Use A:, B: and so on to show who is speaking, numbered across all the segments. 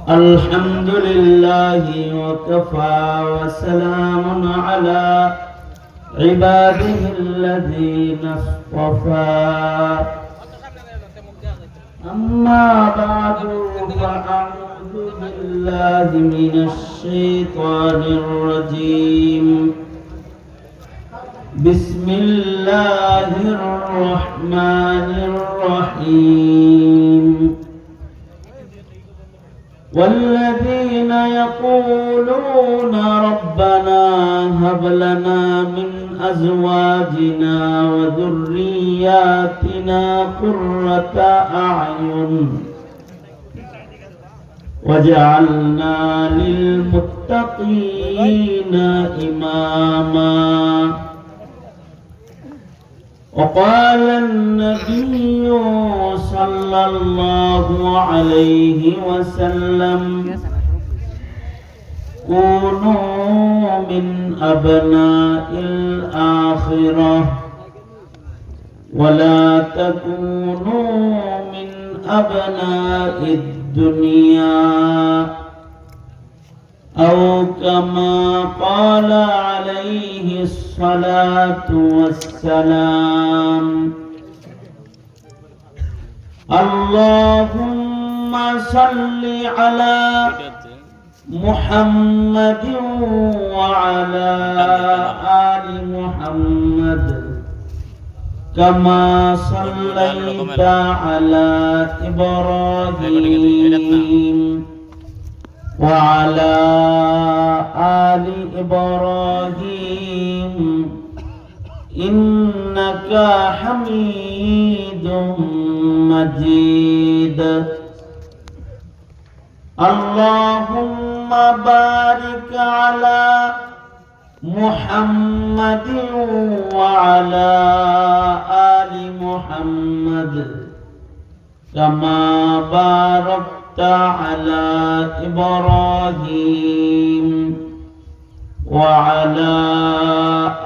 A: الحمد لله وكفى وسلام على عباده الذين اصطفى أما بعد فأعوذ بالله من الشيطان الرجيم بسم الله الرحمن الرحيم والذين يقولون ربنا هب لنا من أزواجنا وذرياتنا قرة أعين وجعلنا للمتقين إماما وقال النبي صلى الله عليه وسلم كونوا من أبناء الآخرة ولا تكونوا من أبناء الدنيا أو كما قال عليه الصلاة والسلام اللهم صل على محمد وعلى آل محمد كما صليت على إبراهيم وعلى آل إبراهيم إنك حميد مجيد اللهم بارك على محمد وعلى آل محمد كما باركت على إبراهيم وعلى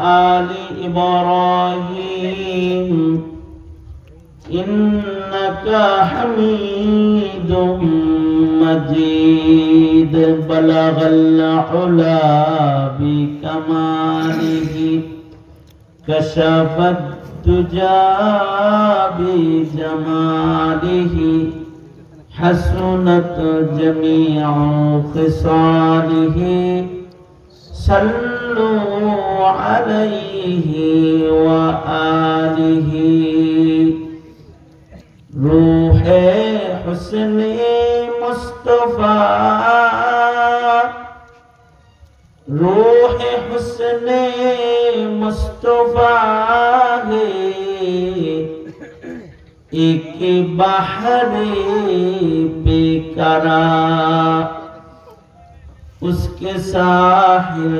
A: آل إبراهيم إنك حميد مجيد بلغ العلا بكماله كشف الدجى بجماله حسنت جميع خصاله صلوا عليه وآله روح حسن مصطفى روح حسن مصطفى ایک بحر بیقرار اس کے ساحل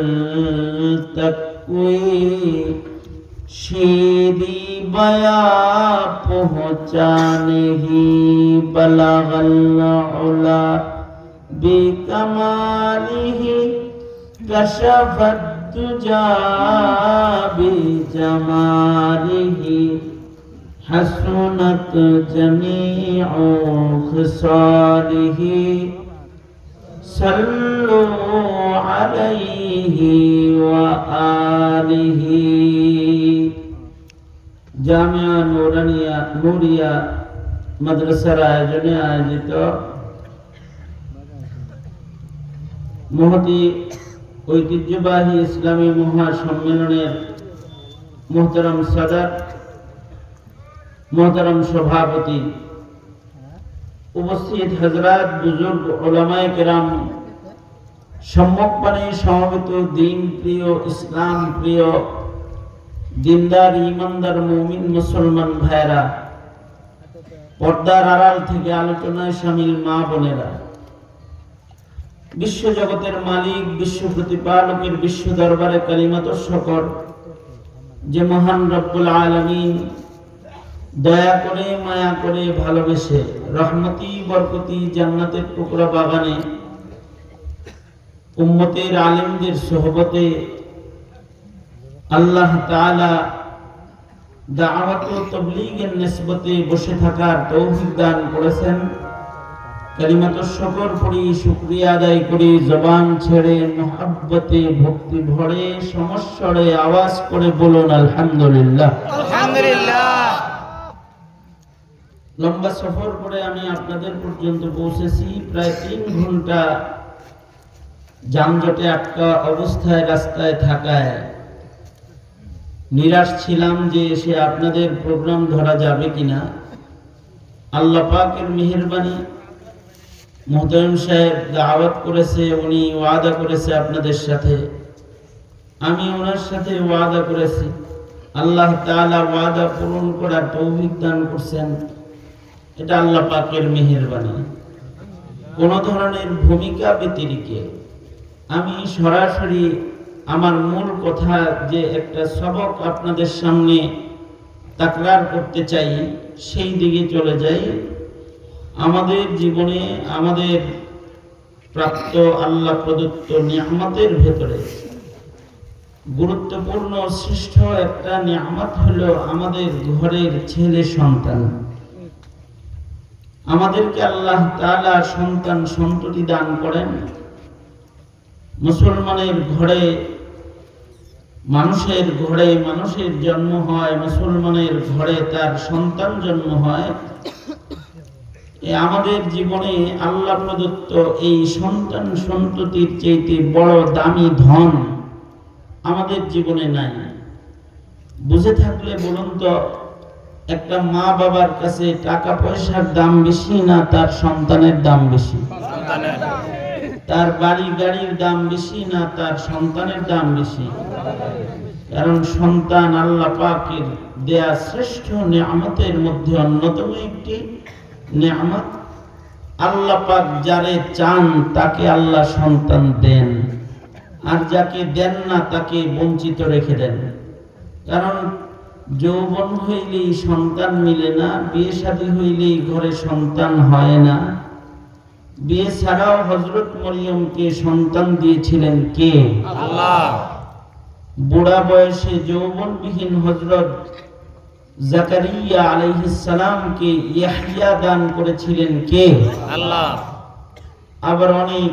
A: تک کوئی شیری بیاں پہنچا نہیں بلغ العلا بکمالہ کشف الدجى بجمالہ حسنت جميع خصاله صلوا عليه وآله জামিয়া নুরিয়া মাদ্রাসার আয়োজনে আয়োজিত মহতী ঐতিহ্যবাহী ইসলামী মহাসম্মেলনের মোহতারাম সাদাত मोहतरम सभापति उपस्थित हजरात बुजुर्ग उलमाए किराम सम्मुखपाने समवेत दीन प्रिय इस्लाम प्रिय दिनदार ईमानदार मुमिन मुसलमान भाईरा पर्दार आড়াল থেকে আলোচনায় শামিল মা বোনেরা বিশ্ব জগতের মালিক বিশ্ব প্রতিপালকের বিশ্ব দরবারে কালিমাত শকর যে মহান রব্বুল আলামিন দয়া করে মায়া করে ভালোবেসে রহমতি বরকতি জান্নাতের টুকরা বাগানে উম্মতের আলেমদের সোহবতে আল্লাহ তাআলা দাওয়াত ও তাবলীগের নিসবতে বসে থাকার তৌফিক দান করেছেন। কালিমাতুশ শুকর পড়ি, শুকরিয়া আদায় করি, জবান ছেড়ে মুহাব্বতে ভক্তি ভরে সমস্বরে আওয়াজ করে বলুন আলহামদুলিল্লাহ।
B: আলহামদুলিল্লাহ।
A: লম্বা সফর করে আমি আপনাদের পর্যন্ত পৌঁছেছি, প্রায় 3 ঘন্টা যানজটে আটকা অবস্থায় রাস্তায় থাকায় নিরাশ ছিলাম যে এসে আপনাদের প্রোগ্রাম ধরা যাবে কিনা। আল্লাহ পাকের মেহেরবানি, মুহতারাম সাহেব দাওয়াত করেছে, উনি ওয়াদা করেছে আপনাদের সাথে, আমি ওনার সাথে ওয়াদা করেছি। আল্লাহ তাআলা ওয়াদা পূরণ করার তৌফিক দান করছেন, এটা আল্লাহ পাকের মেহেরবানি। কোন ধরনের ভূমিকা ব্যতিরেকে আমি সরাসরি আমার মূল কথা যে একটা সবক আপনাদের সামনে তাকরার করতে চাই, সেই দিকে চলে যাই। আমাদের জীবনে আমাদের প্রাপ্ত আল্লাহ প্রদত্ত নিয়ামতের ভেতরে গুরুত্বপূর্ণ শ্রেষ্ঠ একটা নিয়ামত হলো আমাদের ঘরের ছেলে সন্তান। আমাদেরকে আল্লাহ তাআলা সন্তান সন্ততি দান করেন। মুসলমানের ঘরে, মানুষের ঘরে মানুষের জন্ম হয়, মুসলমানের ঘরে তার সন্তান জন্ম হয়। আমাদের জীবনে আল্লাহ প্রদত্ত এই সন্তান সন্ততির চাইতে বড় দামি ধন আমাদের জীবনে নাই। বুঝে থাকলে বলুন তো, একটা মা বাবার কাছে টাকা পয়সার দাম বেশি না তার সন্তানের দাম বেশি? তার বাড়ি গাড়ির দাম বেশি না তার সন্তানের দাম বেশি? কারণ সন্তান আল্লাহ পাকের দেয়া শ্রেষ্ঠ নিয়ামতের মধ্যে অন্যতম একটি নিয়ামত। আল্লাহ পাক যারে চান তাকে আল্লাহ সন্তান দেন, আর যাকে দেন না তাকে বঞ্চিত রেখে দেন। কারণ যৌবন হইলেই সন্তান মিলে না, বিয়ে শাদী হইলেই ঘরে সন্তান হয় না। বিয়ে ছাড়াও হযরত মরিয়মকে সন্তান দিয়েছিলেন কে?
B: আল্লাহ।
A: বুড়া বয়সে যৌবনবিহীন হযরত জাকারিয়া আলাইহিস সালামকে ইয়াহইয়া দান করেছিলেন কে?
B: আল্লাহ।
A: আবার অনেক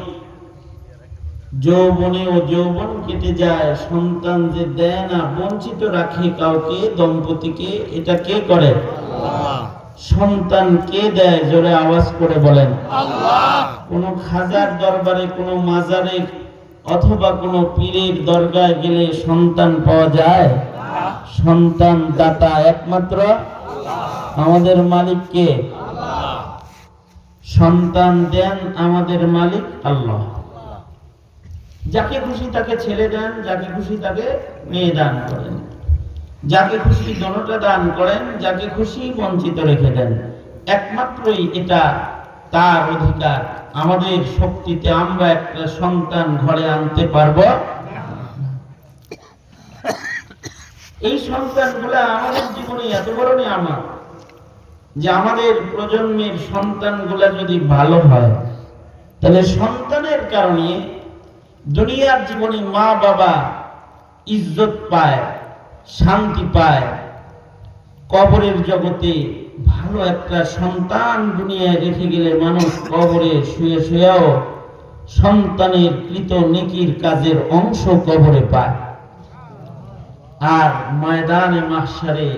A: যৌবন কেটে যায়, সন্তান যে দেয় না, বঞ্চিত রাখে কাউকে, দম্পতিকে, এটা কে করে?
B: আল্লাহ।
A: সন্তান কে দেয়? জোরে আওয়াজ করে বলেন
B: আল্লাহ।
A: কোন খাজার দরবারে, কোন মাজারে অথবা কোন পীরের দরগায় গেলে সন্তান পাওয়া যায়? সন্তান দাতা একমাত্র আমাদের মালিক কে? সন্তান দেন আমাদের মালিক আল্লাহ। যাকে খুশি তাকে ছেলে দেন, যাকে খুশি তাকে মেয়ে দান করেন, যাকে খুশি দোনোটা দান করেন, যাকে খুশি বঞ্চিত রেখে দেন। একমাত্রই এটা তার অধিকার। আমাদের শক্তিতে আমরা একটা সন্তান ঘরে আনতে পারবো? এই সন্তানগুলা আমাদের জীবনে এত বড় নিয়ামত যে আমাদের প্রজন্মের সন্তানগুলা যদি ভালো হয়, তাহলে সন্তানের কারণে দুনিয়ার জীবনে মা বাবা ইজ্জত পায়, শান্তি পায়। কবরের জগতে ভালো একটা সন্তান দুনিয়ায় রেখে গেলে মানুষ কবরে শুয়ে শুয়েও সন্তানের কৃত নেকির কাজের অংশ কবরে পায়। আর ময়দানে মাহশারে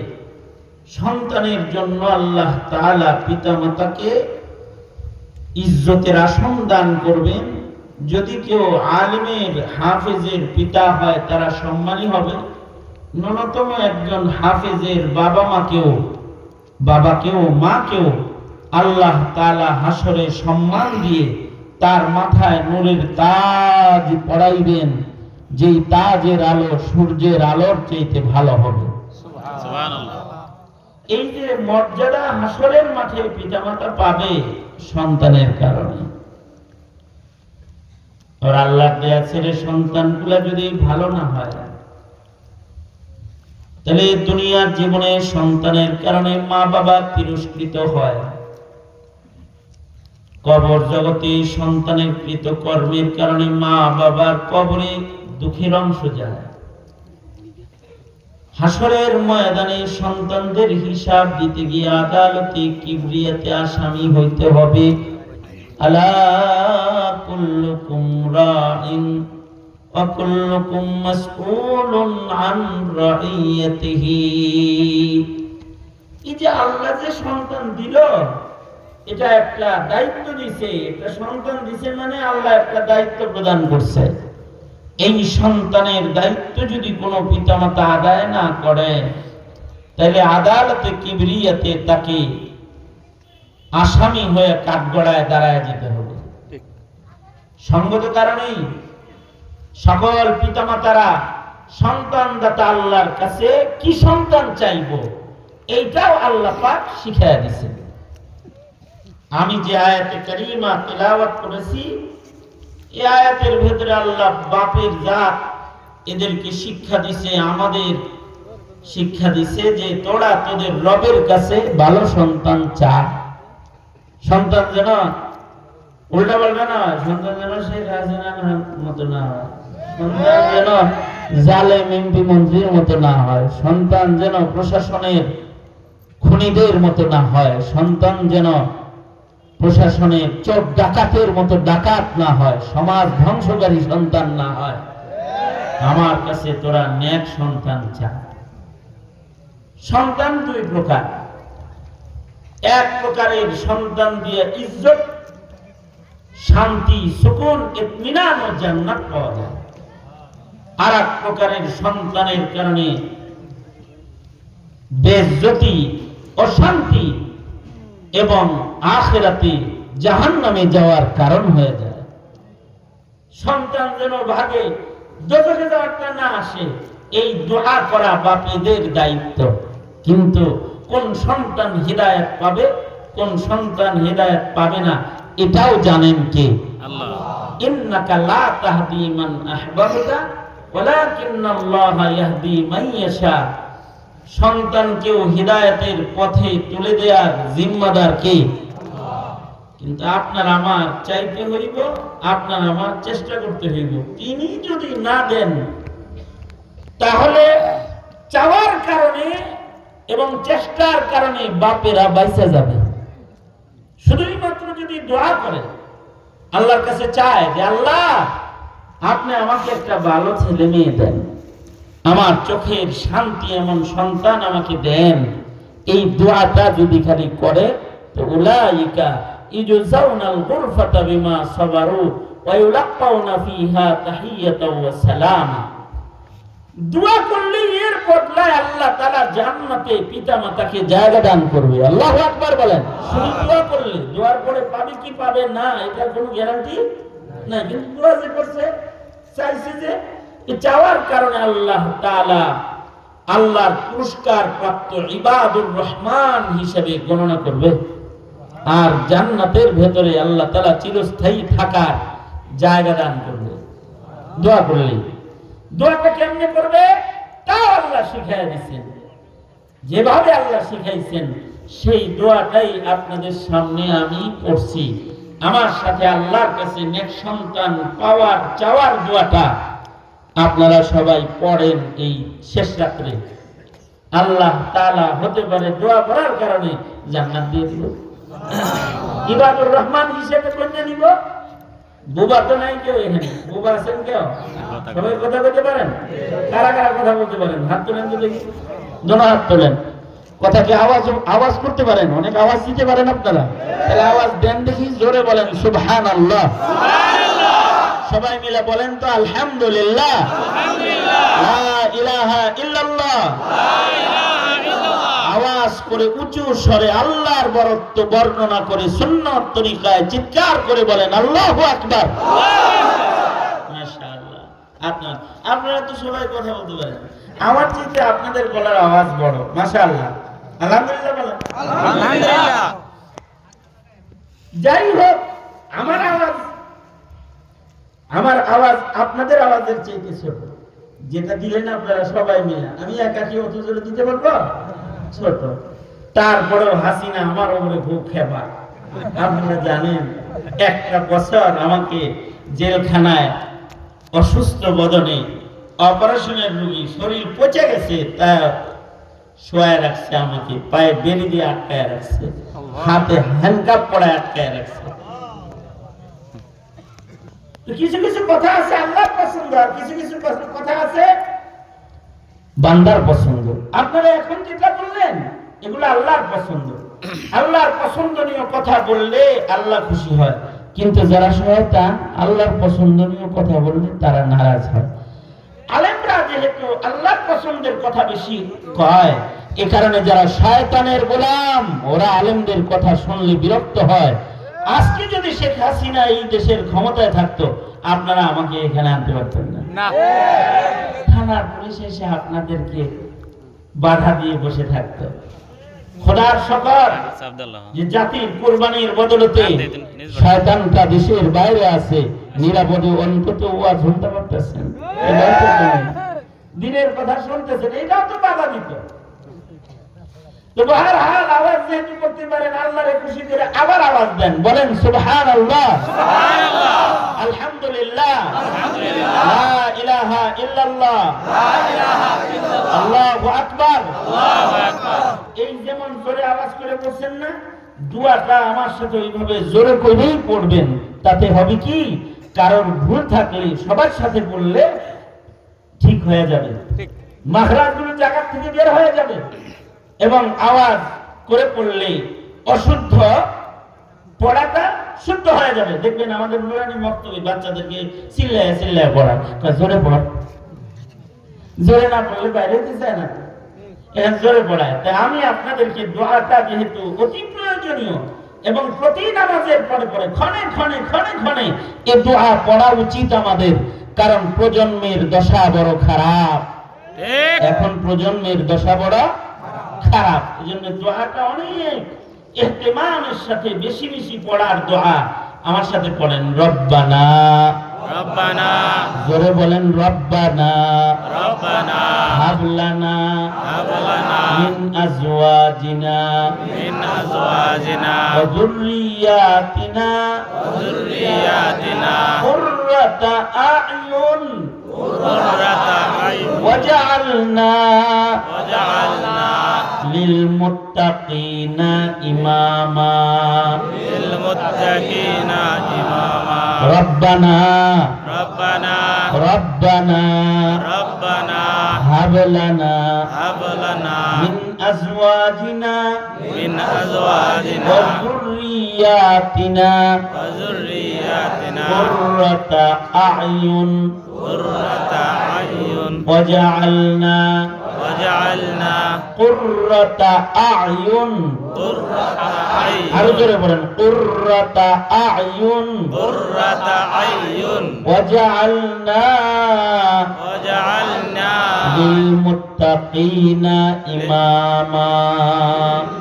A: সন্তানের জন্য আল্লাহ তাআলা পিতামাতাকে ইজ্জতের আসন দান করবেন। যদি কেউ আলেমের হাফেজের পিতা হয় তারা সম্মানী হবে। ন্যূনতম একজন হাফেজের বাবাকেও মাকেও আল্লাহ তাআলা হাসরে সম্মান দিয়ে তার মাথায় নূরের তাজ পরাইবেন, যেই তাজের আলো সূর্যের আলোর চাইতে ভালো হবে।
B: সুবহানাল্লাহ।
A: এই যে মর্যাদা হাসরের মাঠে পিতামাতা পাবে সন্তানের কারণে। আর আল্লাহ দেয়া ছেলে সন্তানগুলা যদি ভালো না হয়, তাহলে দুনিয়ার জীবনে সন্তানের কারণে মা বাবা তিরস্কৃত হয়। কবর জগতে সন্তানের কৃত কর্মের কারণে মা বাবার কবরে দুঃখের অংশ যায়। হাসরের ময়দানে সন্তানদের হিসাব দিতে গিয়ে আদালতে কিবরিয়াতে আসামি হইতে হবে। আলা কুল্লুকুম রাইন ওয়া কুল্লুকুম মাসউলুন আন রাইয়াতিহি। এই যে আল্লাহ যে সন্তান দিল, এটা একটা দায়িত্ব দিছে। একটা সন্তান দিছে মানে আল্লাহ একটা দায়িত্ব প্রদান করছে। এই সন্তানের দায়িত্ব যদি কোনো পিতামাতা আদায় না করে, তাহলে আদালতে কিবরিয়াতে তাকে আসামি হয়ে কাঠগড়ায় দাঁড়ায় যেতে হবে। সঙ্গত কারণেই সকল পিতামাতারা সন্তানদাতা আল্লাহর কাছে কি সন্তান চাইব, এইটাও আল্লাহ পাক শিখাইয়া দিয়েছেন। আমি যে আয়াতে কারিমা তেলাওয়াত করেছি, এই আয়াতের ভেতরে আল্লাহ বাপের জাত এদেরকে শিক্ষা দিছে, আমাদের শিক্ষা দিছে যে তোরা তোদের রবের কাছে ভালো সন্তান চা। সন্তান যেন উল্টা পাল্টা না হয়, সন্তান যেন শেখ হাসিনার মতো না হয়, সন্তান যেন জালেম এমপি মন্ত্রীর মতো না হয়, সন্তান যেন প্রশাসনের খুনিদের মতো না হয়, সন্তান যেন প্রশাসনের চোর ডাকাতের মতো ডাকাত না হয়, সমাজ ধ্বংসকারী সন্তান না হয়। আমার কাছে তোরা নেক সন্তান চা। সন্তান দুই প্রকার। এক প্রকারের সন্তান দিয়ে ইজ্জত, শান্তি, সুকুন, ইতমিনান ও জান্নাত পাওয়া যায়। আর এক প্রকারের সন্তানের কারণে বেইজ্জতি, অশান্তি এবং আখিরাতে জাহান্নামে যাওয়ার কারণ হয়ে যায়। সন্তান যেন ভাগে দোজখে যাওয়াটা না আসে, এই দোয়া করা বাপেদের দায়িত্ব। কিন্তু কোন সন্তান হিদায়াত পাবে, কোন সন্তান হিদায়াত পাবে না, এটাও জানেন কে?
B: আল্লাহ।
A: ইন্নাকা লা তাহদি মান আহবাবতা ওয়ালাকিন্নাল্লাহা ইয়াহদি মান ইয়াশা। সন্তানকেও হিদায়াতের পথে তুলে দেওয়ার জিম্মাদার কে? কিন্তু আপনার আমার চাইতে হইব, আপনার আমার চেষ্টা করতে হইব। তিনি যদি না দেন, তাহলে চাওয়ার কারণে এবং চেষ্টার কারণে বাপেরা বাইসা যাবে। শুধুই মাত্র যদি দোয়া করে, আল্লাহর কাছে চায় যে আল্লাহ আপনি আমাকে একটা ভালো ছেলে মেয়ে দেন, আমার চোখের শান্তি এমন সন্তান আমাকে দেন, এই দোয়াটা যদি খালি করে, তো উলাইকা ইজজাউনাল গুরফাতা বিমা সাবারু ওয়া ইউলাক্কাউনা ফিহা তাহিয়াতাও ওয়া সালামা। দোয়া করলে এর বদলায় আল্লাহ তাআলা জান্নাতে পিতামাতাকে জায়গা দান করবে। আল্লাহু আকবার বলেন। শুধু দোয়া করলে, দোয়ার পরে পাবে কি পাবে না এটার কোনো গ্যারান্টি নাই। কিন্তু দোয়া যে করছে, চাইছে যে, এই চাওয়ার কারণে আল্লাহ তাআলা আল্লাহর পুরস্কার প্রাপ্ত ইবাদুর রহমান হিসেবে গণনা করবে। আর জান্নাতের ভেতরে আল্লাহ তাআলা চিরস্থায়ী থাকার জায়গা দান করবে দোয়া করলে। দোয়াটা কেমনে করবে তাও আল্লাহ শিখাইয়া দিয়েছেন। যেভাবে আল্লাহ শিখাইছেন সেই দোয়াটাই আপনাদের সামনে আমি পড়ছি। আমার সাথে আল্লাহর কাছে নেক সন্তান পাওয়ার চাওয়ার দোয়াটা আপনারা সবাই পড়েন এই শেষ রাত্রে। আল্লাহ তাআলা হতে পারে দোয়া করার কারণে জান্নাত দিয়ে দিল, ইবাদুর রহমান হিসেবে কন্যা নিব। বুবা তো নাই কেউ এখানে, বুবা আছেন কেউ? সবাই কথা বলতে পারেন? কারা কারা কথা বলতে পারেন? হাত তোলেন তো দেখি, দোনো হাত তোলেন। কথাকে আওয়াজ করতে পারেন? অনেক আওয়াজ দিতে পারেন আপনারা, তাহলে আওয়াজ দেন দেখি, জোরে বলেন সুবহানাল্লাহ। সবাই মিলে বলেন তো আলহামদুলিল্লাহ, লা ইলাহা ইল্লাল্লাহ। আওয়াজ করে উঁচু স্বরে আল্লাহর বরত্ব বর্ণনা করে সুন্নাত তরিকায় চিৎকার করে বলেন আল্লাহু আকবার। মাশাআল্লাহ। আপনারা তো সবাই কথা বলতে পারেন, আমার চেয়ে আপনাদের গলার আওয়াজ বড়। মাশাআল্লাহ, আলহামদুলিল্লাহ বলেন। আলহামদুলিল্লাহ। যাই হোক, আমার আওয়াজ আপনাদের আওয়াজের চেয়ে ছোট। যেটা দিলেন আপনারা সবাই মিলে, আমি একাকি অত জোরে দিতে পারবো? ছোট। তারপরেও হাসিনা আমার উপরে খুব খেপা। আপনারা জানেন, একটা বছর আমাকে জেলখানায় অসুস্থ বদনে অপারেশনের রোগী, শরীর পচে গেছে, তা শোয়া রাখছে, আমাকে পায়ে বেরি দিয়ে আটকায় রাখছে, হাতে হ্যান্ডকাপ পড়ায় আটকায় রাখছে। তো কিছু কিছু কথা আছে আল্লাহর পছন্দ, আর কিছু কিছু কথা আছে বান্দার পছন্দ। আপনারা এখন যেটা বললেন এগুলো আল্লাহর পছন্দ। আল্লাহর পছন্দনীয় কথা বললে আল্লাহ খুশি হয়, কিন্তু যারা শয়তান আল্লাহর পছন্দনীয় কথা বললে তারা নারাজ হয়। আলেমরা যেহেতু আল্লাহর পছন্দের কথা বেশি কয়, এ কারণে যারা শয়তানের গোলাম ওরা আলেমদের কথা শুনলে বিরক্ত হয়। আজকে যদি শেখ হাসিনা এই দেশের ক্ষমতায় থাকতো, আপনারা আমাকে এখানে আনতে পারতেন না। থানার পুলিশ এসে আপনাদেরকে বাধা দিয়ে বসে থাকতো। খোদার শকর যে জাতির কুরবানির বদলতে শয়তানটা দেশের বাইরে আছে, নিরাপদে অন্তত ওয়াজ শুনতে পারতেছেন, দিনের কথা শুনতেছেন, এটাও তো বাধা দিত। তো বহরহাল আওয়াজ যেহেতু করতে পারেন, আল্লাহরে খুশি করে আবার আওয়াজ দেন, বলেন সুবহানাল্লাহ, সুবহানাল্লাহ, আলহামদুলিল্লাহ, আলহামদুলিল্লাহ, লা ইলাহা ইল্লাল্লাহ, লা ইলাহা ইল্লাল্লাহ, আল্লাহু আকবার, আল্লাহু আকবার। এই যেমন জোরে আওয়াজ করে বলছেন না, দোয়াটা আমার সাথে ওইভাবে জোরে করেই পড়বেন। তাতে হবে কি, কারোর ভুল থাকলে সবার সাথে বললে ঠিক হয়ে যাবে, মাখরাজগুলো জায়গা থেকে বের হয়ে যাবে, এবং আওয়াজ করে পড়লে অশুদ্ধ পড়াটা শুদ্ধ হয়ে যাবে। দেখবেন আমাদের নুরানি বক্তব্য বাচ্চাদেরকে চিল্লায় চিল্লায় পড়া, জোরে পড়, জোরে না পড়লে বাইরে যেতে চায় না, এখন জোরে পড়ায়। তাই আমি আপনাদেরকে দোয়াটা যেহেতু অতি প্রয়োজনীয় এবং প্রতি নামাজের পরে পরে ক্ষণে ক্ষণে ক্ষণে ক্ষণে এ দোয়া পড়া উচিত আমাদের, কারণ প্রজন্মের দশা বড় খারাপ। এখন প্রজন্মের দশা বড় খারাপ, এই জন্য দোয়াটা অনেক ইহতিমামের সাথে বেশি বেশি পড়ার দোয়া। আমার সাথে পড়েন, রব্বানা, রব্বানা, জোরে বলেন, রব্বানা, রব্বানা, হাবলানা, হাবলানা, মিন আজওয়াজিনা, মিন আজওয়াজিনা, ওয়া যুররিয়াতিনা, ওয়া যুররিয়াতিনা, কুররাতা আ'য়ুন, কুররাতা আ'য়ুন, ওয়াজআলনা, ওয়াজআলনা লিলমুত্তাকিনা ইমামা, লিলমুত্তাকিনা ইমামা, রব্বানা, রব্বানা, রব্বানা, রব্বানা, হাবলানা, হাবলানা, মিন আজওয়াজিনা, মিন আজওয়াজিনা, ওয়া যুররিয়াতিনা, ওয়া যুররিয়াতিনা, কুররাতা আ'য়ুন, কুররাতা আ'য়ুন, ওয়াজআলনা, ওয়াজআলনা কুররাতা আ'য়ুন, কুররাতা আ'য়ুন, আরো জোরে বলেন, কুররাতা আ'য়ুন, কুররাতা আ'য়ুন, ওয়াজআলনা, ওয়াজআলনা লিল মুত্তাকিনা ইমামা,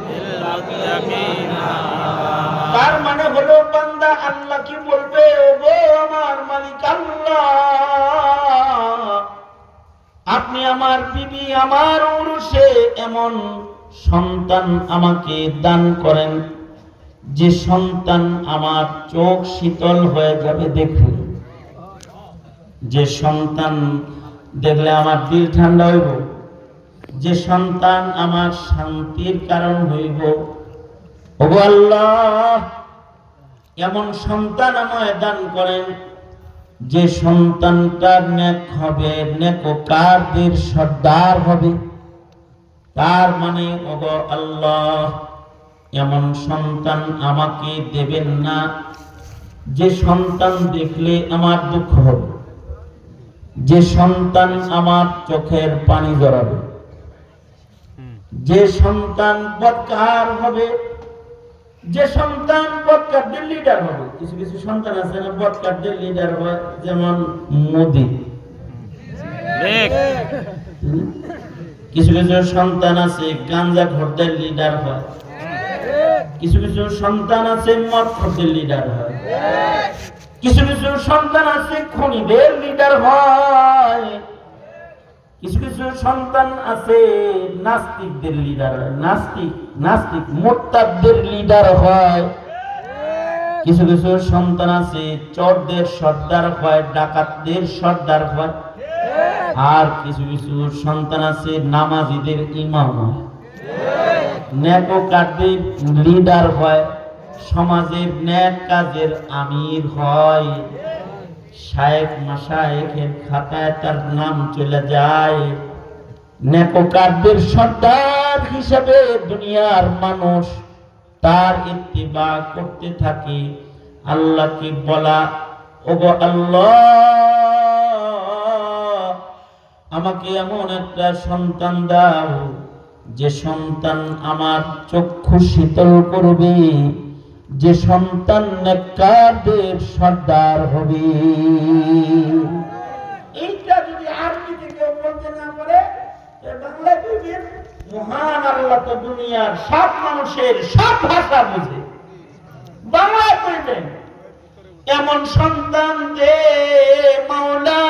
A: লিল মুত্তাকিনা ইমামা। তার মানে হলো বান্দা আল্লাহ কি বলবে, ওগো আমার মালিক আল্লাহ, আপনি আমার বিবি আমার উরুসে এমন সন্তান আমাকে দান করেন যে সন্তান আমার চোখ শীতল হয়ে যাবে দেখলে, যে সন্তান দেখলে আমার দিল ঠান্ডা হইব, যে সন্তান আমার শান্তির কারণ হইব। ওগো আল্লাহ, এমন সন্তান আমায় দান করেন যে সন্তানটা নেক হবে, নেককারদের সর্দার হবে। তার মানে ওগো আল্লাহ, এমন সন্তান আমাকে দেবেন না যে সন্তান দেখলে আমার দুঃখ হবে, যে সন্তান আমার চোখের পানি জড়াবে, যে সন্তান বদকার হবে, যে সন্তান বদকারদের লিডার হবে। কিছু কিছু সন্তান আছে না বদকারদের লিডার হয়, যেমন মোদি। কিছু কিছু সন্তান আছে গাঞ্জাখোরদের লিডার হয়, কিছু কিছু সন্তান আছে মদখোরদের লিডার হয়, কিছু কিছু সন্তান আছে খুনিদের লিডার হয়, কিছু কিছু সন্তান আছে নাস্তিকদের লিডার হয়, নাস্তিক মুরতাদদের লিডার হয়, কিছু কিছু সন্তান আছে চোরদের সর্দার হয়, ডাকাতদের সর্দার হয়, আর কিছু কিছু সন্তান আছে নামাজীদের ইমাম হয়, নেককারদের লিডার হয়, সমাজের নেক কাজের আমির হয়। শায়েখ মাশায়েখের খাতায় তার নাম চলে যায়, নেককারদের সর্দার হিসেবে দুনিয়ার মানুষ তার ইত্তিবা করতে থাকে। আল্লাহকে বলা, ওগো আল্লাহ, আমাকে এমন একটা সন্তান দাও যে সন্তান আমার চক্ষু শীতল করবে, যে সন্তান নেককারদের সর্দার হবে। এইটা যদি আরবিতে কেউ বলতে না পারে, বাংলায় কইবেন মহান আল্লাহ তো দুনিয়ার সব মানুষের সব ভাষা বুঝে। বাংলায় কইবেন এমন সন্তান দে মাওলা,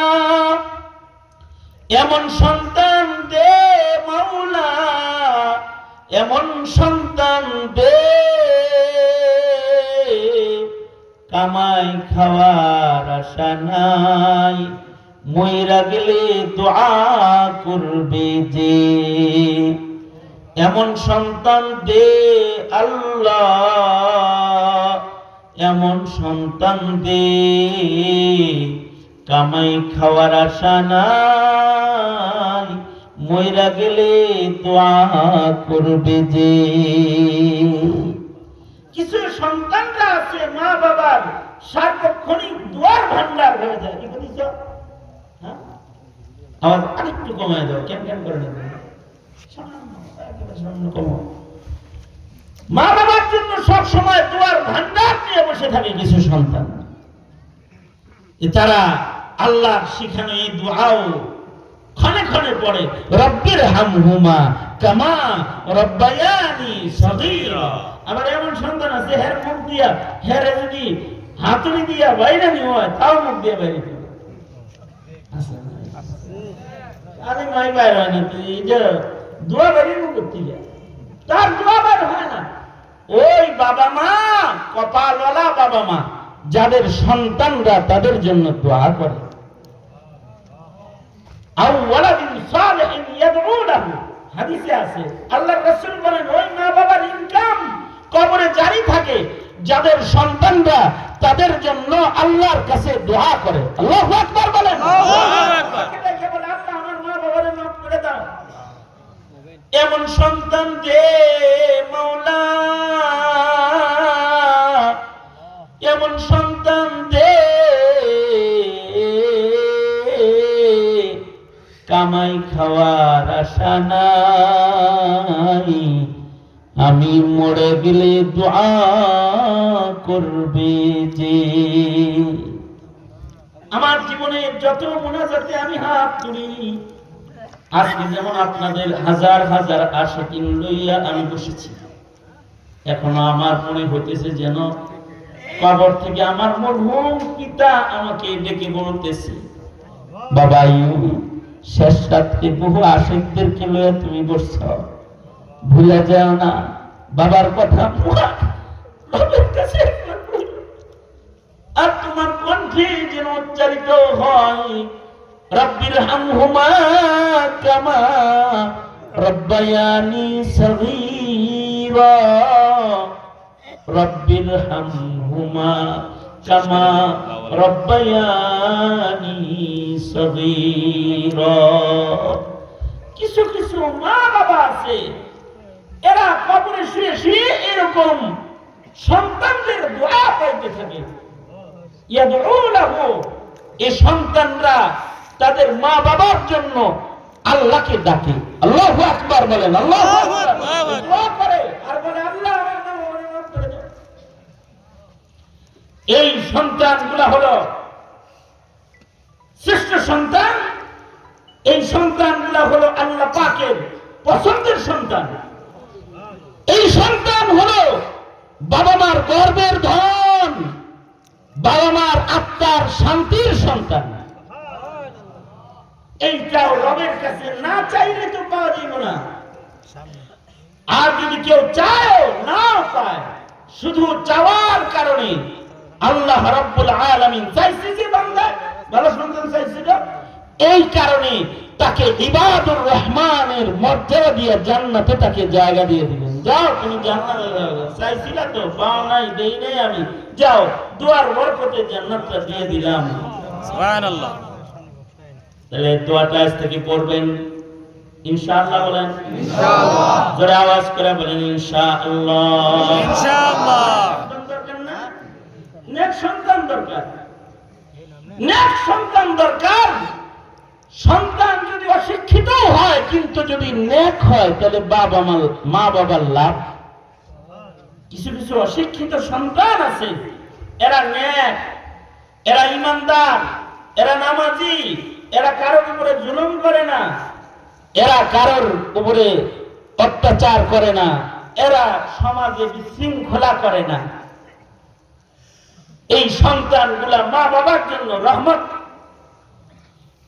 A: এমন সন্তান দে মাওলা, এমন সন্তান দে কামাই খাওয়ার আশা নাই, মইরা গেলে দোয়া করবে যে। এমন সন্তান দে আল্লাহ, এমন সন্তান দে কামাই খাওয়ার আশা নাই, মইরা গেলে দোয়া করবে যে। কিছু সন্তানরা আছে মা বাবার সার্বক্ষণিক দোয়ার ভান্ডার হয়ে যায়। কি বলিস? হ্যাঁ, আওয়াজ আরেকটু কমায় দাও, কেমন করে নেবে। মা বাবার জন্য সব সময় দোয়ার ভান্ডার নিয়ে বসে থাকে কিছু সন্তান। তারা আল্লাহর শিখানো এই দোয়াও ক্ষণে ক্ষণে পড়ে, রব্বির হামহুমা কামা রব্বায়ানি সগীরা। আবার এমন সন্তান আছে হের মুখ দিয়া, হেরে যদি হাতুড়ি দিয়া বাইরে নি হয় তাও মুখ দিয়ে বাইরে দিবে। আরে মাই বাইরে হয় না, তুই এটা দোয়া বাইরে মুখ করতে যায়, তার দোয়া বাইরে হয় না। ওই বাবা মা, কপালওয়ালা বাবা মা যাদের সন্তানরা তাদের জন্য দোয়া করে, আও ওয়ালাদিন সালিহিন ইয়াদউ লাহু, হাদিসে আছে আল্লাহর রাসূল বলেন ওই মা বাবার ইনকাম কবরে জারি থাকে যাদের সন্তানরা তাদের জন্য আল্লাহর কাছে দোয়া করে। আল্লাহু আকবার বলেন। আল্লাহু আকবার। দেখে বলে আল্লাহ আমার মা বাবারে মাফ করে দাও। এমন সন্তান দে মাওলা, এমন সন্তান দে কামাই খাওয়ার আশা নাই, আমি মরে গেলে দোয়া করবে যে। আমার জীবনে যত মুনাজাতে আমি হাত তুলি, আজকে যেমন আপনাদের হাজার হাজার আশিকিন লইয়া আমি বসেছি, এখনো আমার মনে হইতেছে যেন কবর থেকে আমার মরহুম পিতা আমাকে ডেকে বলতেছে, বাবা ইউব, শেষ রাত্রে বহু আশিকদেরকে লইয়া তুমি বসছ, ভুলে যাও না বাবার কথা। আর তোমার কণ্ঠে যেন উচ্চারিত হয়, রব্বির হামহুমা কামা রব্বায়ানি সগীরা, রব্বির হামহুমা কামা রব্বায়ানি সগীরা। কিছু কিছু মা বাবা আছে এরা কবরে শুয়ে শুয়ে এরকম সন্তানদের দোয়া পাইতে থাকে, ইয়াদউ লাহু। এই সন্তানরা তাদের মা বাবার জন্য আল্লাহকে ডাকে। আল্লাহু আকবার বলেন। আল্লাহু আকবার। দোয়া করে আর বলে আল্লাহ আমার মা বাবারে মাফ করে দাও। এই সন্তানগুলো হলো শ্রেষ্ঠ সন্তান। এই সন্তানগুলো হলো আল্লাহ পাকের পছন্দের সন্তান। এই সন্তান হলো বাবা মার গর্বের ধন, বাবা মার আত্মার শান্তির সন্তান। এইটাও রবের কাছে না চাইলে তো পাওয়া যাবে না। আর যদি কেউ চায় না পায়, শুধু চাওয়ার কারণে আল্লাহ রাব্বুল আলামিন চাইছে যে বান্দা ভালো সন্তান চাইছে, এই কারণে তাকে ইবাদুর রহমানের মর্যাদা দিয়ে জান্নাতে তাকে জায়গা দিয়ে দিলেন। যাও তুমি জান্নাতে যাও, চাইছিলা তো পাও নাই, দেই নাই আমি, যাও দুয়ার বরকতে জান্নাতটা দিয়ে দিলাম।
B: সুবহানাল্লাহ।
A: তাহলে দোয়াটা আজ থেকে পড়বেন ইনশাআল্লাহ বলেন। ইনশাআল্লাহ। জোরে আওয়াজ করে বলেন ইনশাআল্লাহ।
B: ইনশাআল্লাহ।
A: দরকার না? নেক সন্তান দরকার। নেক সন্তান দরকার। সন্তান যদি অশিক্ষিত হয় কিন্তু যদি নেক হয় তাহলে মা বাবার লাভ। কিছু কিছু অশিক্ষিত সন্তান আছে, এরা নেক, এরা ইমানদার, এরা নামাজি, এরা কারোর উপরে জুলুম করে না, এরা কারোর উপরে অত্যাচার করে না, এরা সমাজে বিশৃঙ্খলা করে না। এই সন্তানগুলা মা বাবার জন্য রহমত।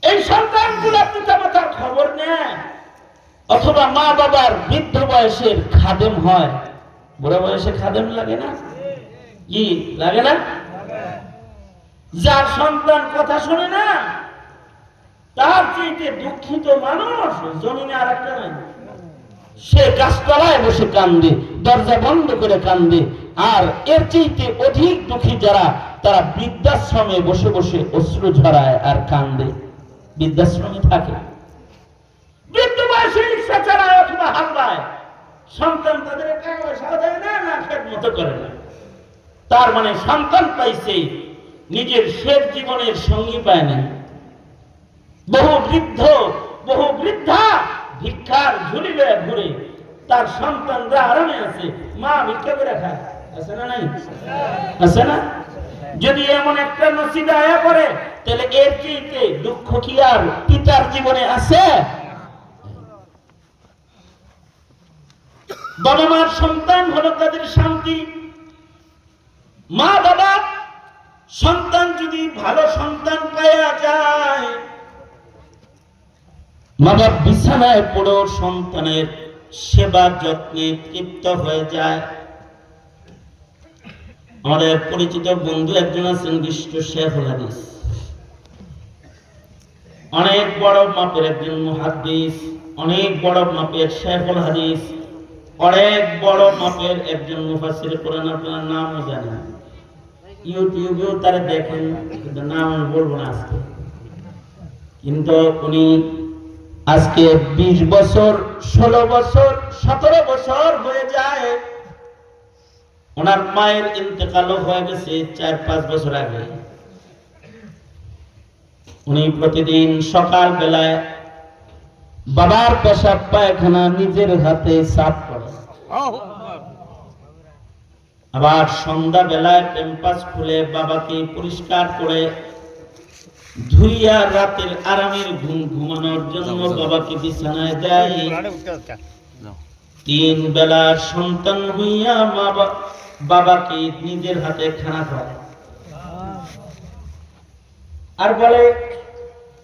A: এই সন্তানগুলা পিতামাতার খবর নেয় অথবা মা বাবার বৃদ্ধ বয়সের খাদেম হয়। বুড়া বয়সে খাদেম লাগে না? কি লাগে না? যার সন্তান কথা শোনে না তার চাইতে দুঃখিত মানুষ জমিনে আর একটা নাই। সে গাছতলায় বসে কান্দে, দরজা বন্ধ করে কান্দে। আর এর চাইতে অধিক দুঃখী যারা, তারা বৃদ্ধাশ্রমে বসে বসে অশ্রু ঝরায় আর কান্দে। বৃদ্ধাশ্রমে থাকে, বৃদ্ধ বয়সে রিক্সা চালায় অথবা হামলায়, সন্তান তাদের টাকা পয়সা দেয় না, না খেদমত করে না। তার মানে সন্তান পাইছে, নিজের শেষ জীবনের সঙ্গী পায় না। বহু বৃদ্ধ, বহু বৃদ্ধা ভিক্ষার ঝুলি লয়ে ঘুরে, তার সন্তানরা আরামে আছে, মা ভিক্ষা করে খায়। আছে না নাই? আছে না? যদি এমন একটা নসিব আয়া করে তাহলে এর চাইতে দুঃখ কি আর পিতার জীবনে আছে? বাবা মার সন্তান হলো তাদের শান্তি। মা বাবা সন্তান যদি ভালো সন্তান পাওয়া যায়, মা বাবা বিছানায় পড়ো সন্তানের সেবা যত্নে তৃপ্ত হয়ে যায়। আমাদের পরিচিত বন্ধু একজন আছেন বিশিষ্ট শেখুল হাদিস, অনেক বড় মাপের একজন মুহাদ্দিস, অনেক বড় মাপের শেখুল হাদিস, অনেক বড় মাপের একজন মুফাসসির কোরআন। আপনার নামও জানেন, ইউটিউবেও তারা দেখেন, কিন্তু নাম আমি বলবো না আজকে। কিন্তু উনি আজকে 20 বছর, 16 বছর, 17 বছর হয়ে যায়। ওনার মায়ের ইন্তেকালও হয়ে গেছে 4-5 বছর আগে। উনি প্রতিদিন সকাল বেলায় বাবার পেশাব পায়খানা নিজের হাতে সাফ করে, আবার সন্ধ্যা বেলায় প্যাম্পাস খুলে বাবাকে পরিষ্কার করে ধুইয়া রাতের আরামের ঘুম ঘুমানোর জন্য বাবাকে বিছানায় দেয়। 3 বেলা সন্তান হইয়া বাবাকে নিজের হাতে খানা খায়। আর বলে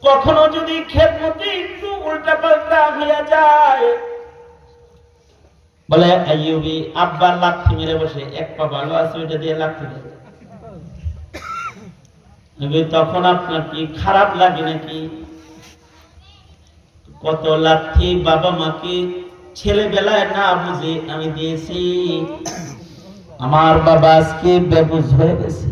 A: কখনো যদি খেদমতে একটু উল্টা পাল্টা হইয়া যায়, বলে আইয়ুবি আব্বা লাথি মেরে বসে, এক পা ভালো আছে ওইটা দিয়ে লাথি দেয়। তখন আপনার কি খারাপ লাগে নাকি? কত লাথি বাবা মাকে ছেলেবেলায় না বুঝে আমি দিয়েছি। আমার বাবা আজকে বেবুঝ হয়ে গেছে।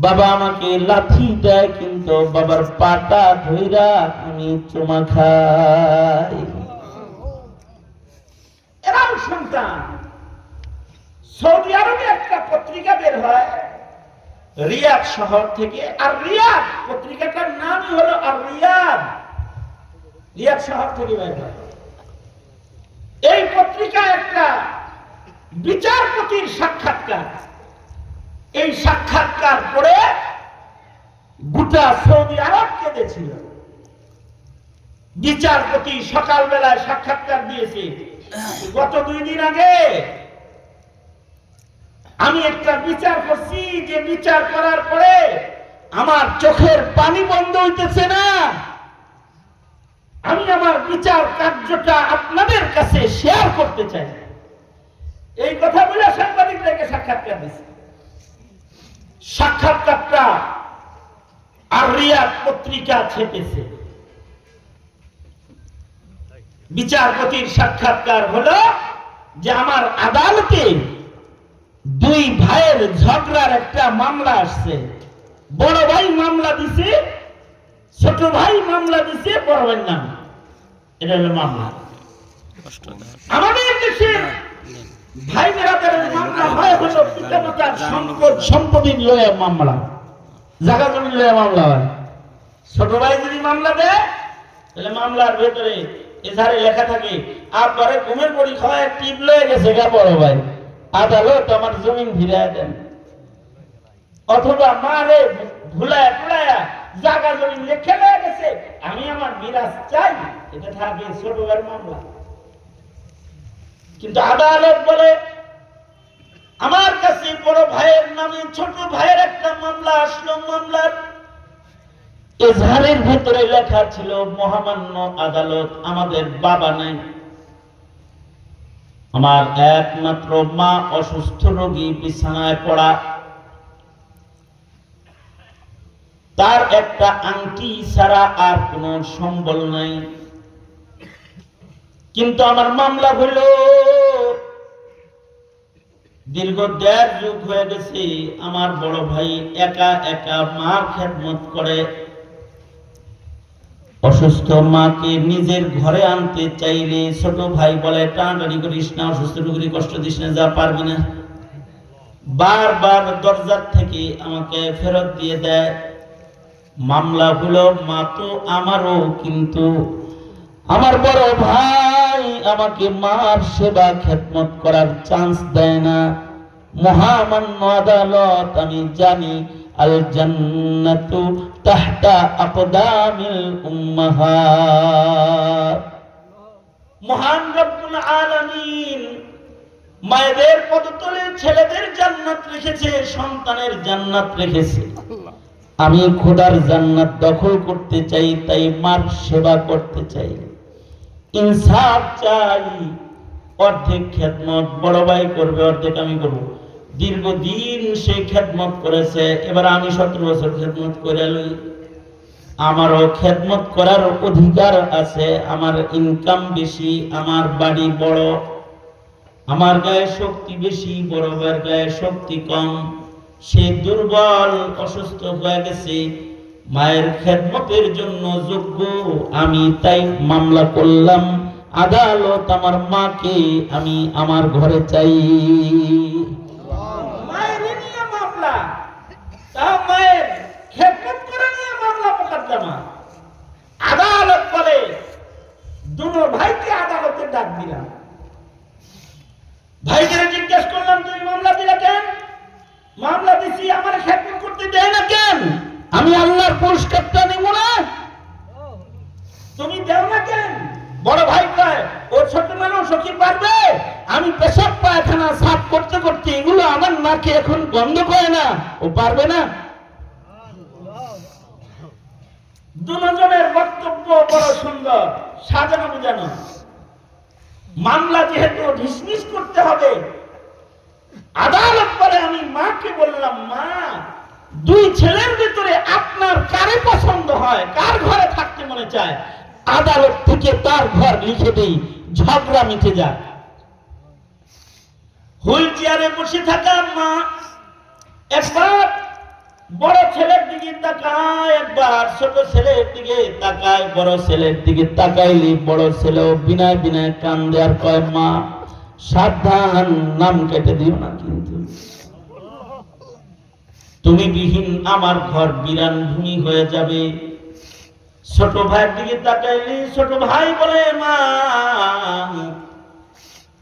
A: বাবা আমাকে লাথি দেয় কিন্তু বাবার পাটা ধইরা আমি চুমা খাই। এরাও সন্তান। সৌদি আরবে একটা পত্রিকা বের হয় রিয়াদ শহর থেকে, আর রিয়াদ পত্রিকাটার নামই হলো আর রিয়াদ, রিয়াদ শহর থেকে বের হয়। এই পত্রিকা একটা বিচারপতির সাক্ষাৎকার। এই সাক্ষাৎকার পড়ে গোটা সৌদি আরব কেঁদেছিল। বিচারপতি সকালবেলায় সাক্ষাৎকার দিয়েছে, গত 2 দিন আগে আমি একটা বিচার করছি, যে বিচার করার পরে আমার চোখের পানি বন্ধ হইতেছে না। আমি আমার বিচার কার্যটা আপনাদের কাছে শেয়ার করতে চাই। এই কথা বলে সাংবাদিকদেরকে সাক্ষাৎকার দিয়েছে। সাক্ষাৎকারটা আর রিয়াদ পত্রিকা ছেপেছে। বিচারপতির সাক্ষাৎকার হলো যে আমার আদালতে 2 ভাইয়ের ঝগড়ার একটা মামলা আসছে। বড় ভাই মামলা দিছে, ছোট ভাই মামলা দিছে বড় ভাইয়ের নাম, এটা হলো মামলা। আমাদের দেশে ভাই বেরাদারের মামলা হয় হলো পিতামাতার সম্পদ সম্পত্তি লয়ে মামলা, জায়গা জমি লয়ে মামলা হয়। ছোট ভাই যদি মামলা দেয় তাহলে মামলার ভেতরে এধারে লেখা থাকে আব্বারে ঘুমের পড়ি খাওয়ায় টিপ লয়ে গেছে গা বড় ভাই, আদালত আমার জমিন ফিরিয়ে দেন। অথবা মারে ভুলায়া টুলায়া জায়গা জমি লেখে লয়ে গেছে, আমি আমার মিরাজ চাই, এটা থাকে ছোট ভাইয়ের মামলা। কিন্তু আদালত বলে আমার কাছে বড় ভাইয়ের নামে ছোট ভাইয়ের একটা মামলা আসলো, মামলার এজাহারের ভেতরে লেখা ছিল মহামান্য আদালত আমাদের বাবা নাই, আমার একমাত্র মা অসুস্থ রোগী বিছানায় পড়া, তার একটা আংটি ছাড়া আর কোনো সম্বল নাই। কিন্তু আমার মামলা হইল দীর্ঘ 1.5 যুগ হয়ে গেছে, আমার বড় ভাই একা একা মার খেদমত করে, অসুস্থ মাকে নিজের ঘরে আনতে চাইলে ছোট ভাই বলে টানাটানি করিস না, অসুস্থ রোগীর কষ্ট দিস না, যা পারবি না। বারবার দরজার থেকে আমাকে ফেরত দিয়ে দেয়। মামলা হলো মা তো আমারও, কিন্তু আমার বড় ভাই আমাকে মার সেবা খেদমত করার চান্স দেয় না। মহামান্য আদালত, আমি জানি আল জান্নাতু তাহতা আকদামিল উম্মাহাত, মহান রব্বুল আলামিন মায়েদের পদতলে ছেলেদের জান্নাত রেখেছে, সন্তানের জান্নাত রেখেছে। আমি খোদার জান্নাত দখল করতে চাই, তাই মার সেবা করতে চাই, ইনসাফ চাই। অর্ধেক খেদমত বড় ভাই করবে, অর্ধেক আমি করবো। দীর্ঘদিন সে খেদমত করেছে, এবার আমি 17 বছর খেদমত করে লই, আমারও খেদমত করার অধিকার আছে। আমার ইনকাম বেশি, আমার বাড়ি বড়, আমার গায়ে শক্তি বেশি, বড় ভাইয়ের গায়ে শক্তি কম। সে দুর্বল, অসুস্থ হয়ে গেছে, মায়ের খেদমতের জন্য যোগ্য। আমি তাই মামলা করলাম, আদালত আমার মাকে আমি আমার ঘরে চাই। মায়ের নিয়ে মামলা, তাও মায়ের খেদমত করে নিয়ে মামলা মোকদ্দমা। আদালত বলে দুনো ভাইকে আদালতে ডাক দিলাম। ভাইকে জিজ্ঞেস করলাম তুমি মামলা দিলে কেন? মামলা দিছি আমার খেদমত করতে দেয় না কেন? আমি আল্লাহর পুরস্কারটা নেব না? তুমি দেও না কেন? বড় ভাই কয় ও ছোট মানুষ, ও কি পারবে? আমি পেশাব পায়খানা সাফ করতে করতে এগুলো আমার নাকে এখন গন্ধ করে না, ও পারবে না? দুজনের বক্তব্য বড় সুন্দর, সাজানো বুঝানো। মামলা যেহেতু ডিসমিস করতে হবে, আদালত বলে আমি মাকে বললাম, মা দুই ছেলের ভিতরে আপনার কারে পছন্দ হয়, কার ঘরে থাকতে মনে চায়? আদালত থেকে তার ঘর লিখে দেই, ঝগড়া মিটে যায়। হুইল চেয়ারে বসে থাকা মা একবার বড় ছেলের দিকে তাকায়, একবার ছোট ছেলের দিকে তাকায়। বড় ছেলের দিকে তাকাইলে বড় ছেলেও বিনায় বিনায় কান্দে আর কয়, মা সাবধান, নাম কেটে দিও না, কিন্তু তুমি বিহীন আমার ঘর বিরান ভূমি হয়ে যাবে। ছোট ভাইয়ের দিকে তাকাইলে ছোট ভাই বলে, মা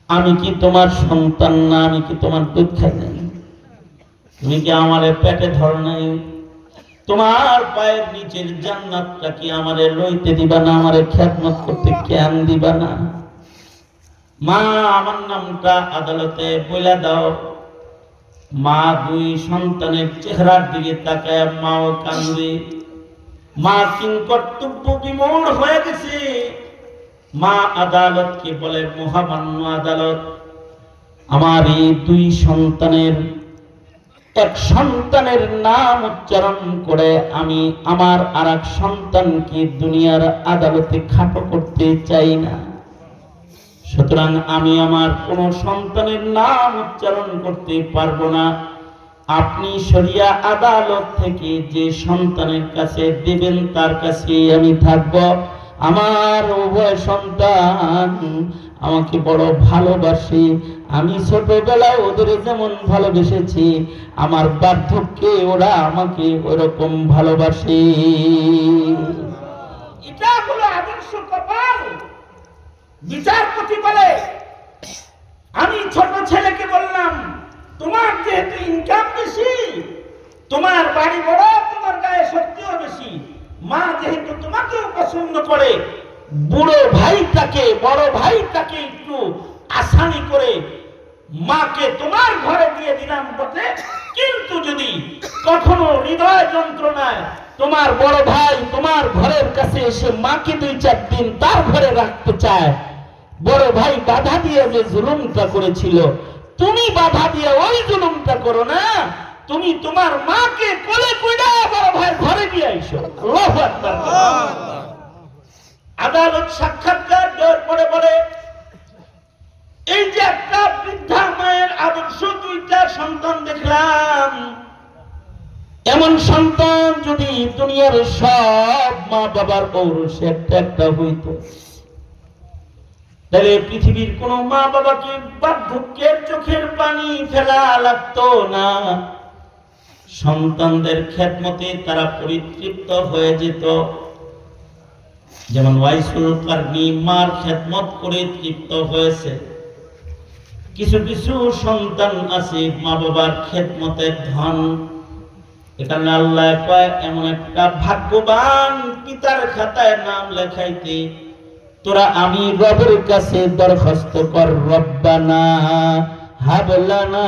A: আমি কি তোমার সন্তান না? আমি কি তোমার দুধ খাই নাই? তুমি কি আমারে পেটে ধরো নাই? তোমার পায়ের নিচের জান্নাতটা কি আমারে লইতে দিবা না? আমারে খেদমত করতে কেন দিবা না? মা আমার নামটা আদালতে বলে দাও। মা দুই সন্তানের চেহারার দিকে তাকায় মাও কান্দে। মা কিংকর্তব্য বিমূঢ় হয়ে গেছে। মা আদালতকে বলে, মহামান্য আদালত, আমার এই দুই সন্তানের এক সন্তানের নাম উচ্চারণ করে আমি আমার আর এক সন্তানকে দুনিয়ার আদালতে খাটো করতে চাই না। সুতরাং আমি আমার কোন সন্তানের নাম উচ্চারণ করতে পারবো না। আপনি শরিয়া আদালত থেকে যে সন্তানের কাছে দেবেন তার কাছে আমি থাকব। আমার উভয় সন্তান আমাকে বড় ভালোবাসে, আমি ছোটবেলায় ওদের যেমন ভালোবেসেছি, আমার বার্ধক্যে ওরা আমাকে ওরকম ভালোবাসে। এটা হলো আদর্শ কপাল। বিচারপতি বলে, আমি ছোট ছেলেকে বললাম, তোমার যেহেতু ইনকাম বেশি, তোমার বাড়ি বড়, তোমার গায়ে শক্তিও বেশি, মা যেহেতু তোমাকেও পছন্দ করে, বুড়ো ভাইটাকে বড় ভাইটাকে একটু আসানি করে মাকে তোমার ঘরে দিয়ে দিলাম বটে, কিন্তু যদি কখনো হৃদয় যন্ত্রণায় তোমার বড় ভাই তোমার ঘরের কাছে এসে মাকে 2-4 দিন তার ঘরে রাখতে চায়, বড় ভাই বাধা দিয়ে যে জুলুমটা করেছিল, তুমি বাধা দিয়ে ওই জুলুমটা করো না, তুমি তোমার মাকে কোলে কইরা বড় ভাই ঘরে দিয়ে আইসো। আল্লাহু আকবার। আদালত সাক্ষাৎকার দেওয়ার পরে বলে, এই যে একটা বৃদ্ধা মায়ের আদর্শ 2টা সন্তান দেখলাম, এমন সন্তান যদি দুনিয়ার সব মা বাবার পৌরুষে একটা হইতো, তাহলে পৃথিবীর কোন মা বাবাকে বার্ধক্যের চোখের পানি ফেলা লাগতো না, সন্তানদের খেদমতে তারা পরিতৃপ্ত হয়ে যেত। যেমন ওয়াইসুল কারনি মার খেদমত করে তৃপ্ত হয়েছে, কিছু কিছু সন্তান আছে মা বাবার খেদমতের ধন। এখানে আল্লাহ কয়, এমন একটা ভাগ্যবান পিতার খাতায় নাম লেখাইতে তোরা আমি রবের কাছে দরখাস্ত কর, রব্বানা হাবলানা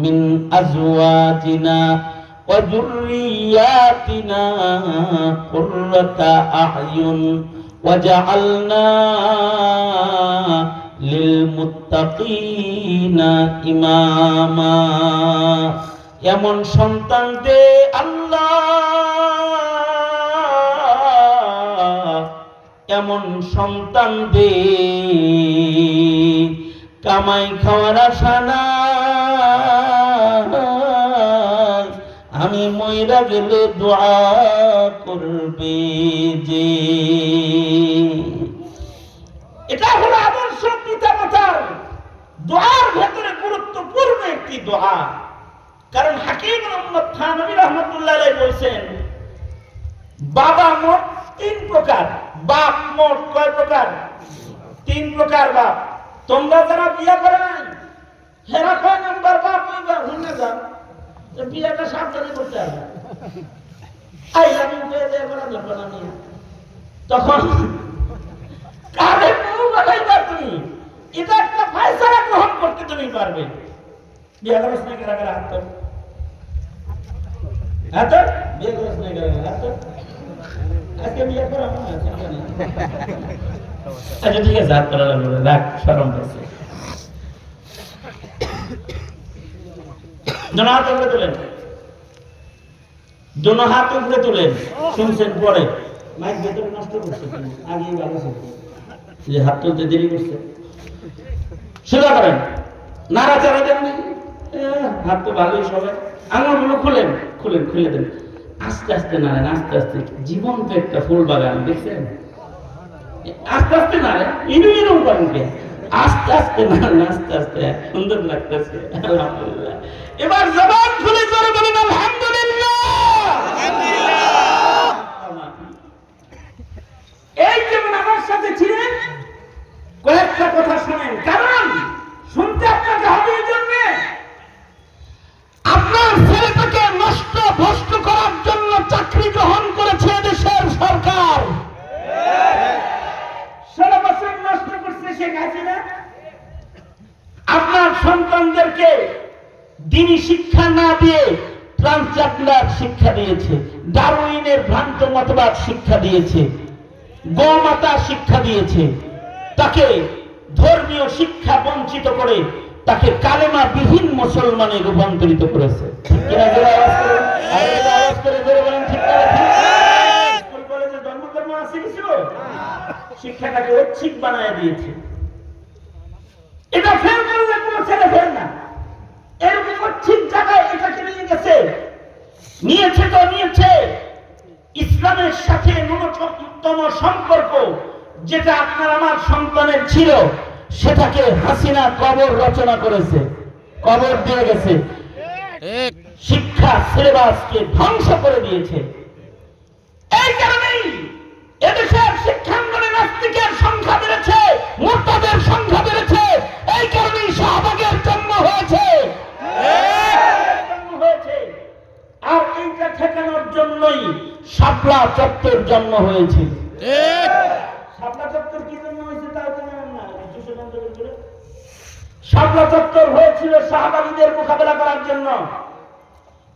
A: মিন আজওয়াজিনা ওয়া যুররিয়াতিনা কুররাতা আ'য়ুন ওয়াজআলনা লিল মুত্তাকিনা ইমামা। এমন সন্তান দে আল্লাহ, এমন সন্তান দে কামাই খাওয়ার আশা নাই, আমি মইরা গেলে দোয়া করবে যে। এটা হলো আদর্শ পিতা মাতার দোয়ার ভেতরে গুরুত্বপূর্ণ একটি দোয়া। কারণ হাকিম মুহাম্মদ থানভী রাহমাতুল্লাহ আলাইহি বলেছেন, বাবা মোট 3 প্রকার, বাপ মোট কয় প্রকার? 3 প্রকার বাপ। তোমরা যারা বিয়ে করে নাই, হেরা কয় নাম্বার বাপ? ওইবার শুনে যাও, বিয়েটা সাবধানে করতে হবে। আমি বিয়ে করা যাবে না, তখন কারে বউ বানাইবা তুমি? এটা একটা ফয়সালা গ্রহণ করতে তুমি পারবে। বিয়ে করছ না কেন? হাত হাত বিয়ে করছ না কেন? হাত আজকে বিয়ে করা মনে আছে? আচ্ছা ঠিক আছে, হাত করা লাগবে, রাখ, শরম পাইছে। দোনো হাত উপরে তোলেন, দোনো হাত উপরে তোলেন। শুনছেন পরে মাইক ভেতরে নষ্ট করছে, আগে ভালো ছিল যে হাত তুলতে দেরি করছে। সোজা করেন, নাড়াচাড়া দেন, হাত তো ভালোই সবাই। আঙুলগুলো খুলেন, খুলেন, খুলে দেন, আস্তে আস্তে নাড়েন, আস্তে আস্তে। জীবন তো একটা ফুল বাগান, দেখছেন? আস্তে আস্তে নাড়েন, ইনুম করেন কে? আস্তে আস্তে নাড়েন, আস্তে আস্তে, সুন্দর লাগতেছে। আলহামদুলিল্লাহ। এবার জবান খুলে জোরে বলেন আলহামদুলিল্লাহ। এই যেমন আমার সাথে ছিলেন, কয়েকটা কথা শুনেন, কারণ শুনতে আপনাকে হবে। এই জন্য আপনার ছেলেটাকে নষ্ট ভ্রষ্ট করার জন্য চাকরি গ্রহণ করেছে দেশের সরকার। 16 বছর নষ্ট করছে শেখ হাসিনা। আপনার সন্তানদেরকে দ্বীনি শিক্ষা না দিয়ে ট্রান্সজেন্ডার শিক্ষা দিয়েছে, ডারউইনের ভ্রান্ত মতবাদ শিক্ষা দিয়েছে, গোমাতা শিক্ষা দিয়েছে, তাকে ধর্মীয় শিক্ষা বঞ্চিত করে তাকে কালেমা বিহীন মুসলমানে রূপান্তরিত করেছে। ঠিক কিনা? আওয়াজ করে জোরে বলেন ঠিক না? স্কুল কলেজে ধর্ম আছে কিছু, শিক্ষাটাকে ঐচ্ছিক বানায় দিয়েছে। এটা ফেল করলে কোনো ছেলে ফেল না, এরকম ঐচ্ছিক জায়গায় এটা গেছে, নিয়েছে তো নিয়েছে ইসলামের সাথে ন্যূনতম সম্পর্ক যেটা আপনার আমার সন্তানের ছিল সেটাকে হাসিনা কবর রচনা করেছে, কবর দিয়ে গেছে,
B: ঠিক।
A: শিক্ষা সিলেবাসকে ধ্বংস করে দিয়েছে। এই কারণেই এদেশের শিক্ষাঙ্গনে নাস্তিকের সংখ্যা বেড়েছে, মুরতাদের সংখ্যা বেড়েছে। এই কারণেই শাহবাগের জন্ম হয়েছে। আর এইটা ঠেকানোর জন্যই শাপলা চত্বর জন্ম হয়েছে।
B: ঠিক।
A: শাপলা চত্বর কি জন্য হয়েছে তাও তো জানেন না। শাপলা চত্বর হয়েছিল শাহবাগীদের মোকাবেলা করার জন্য।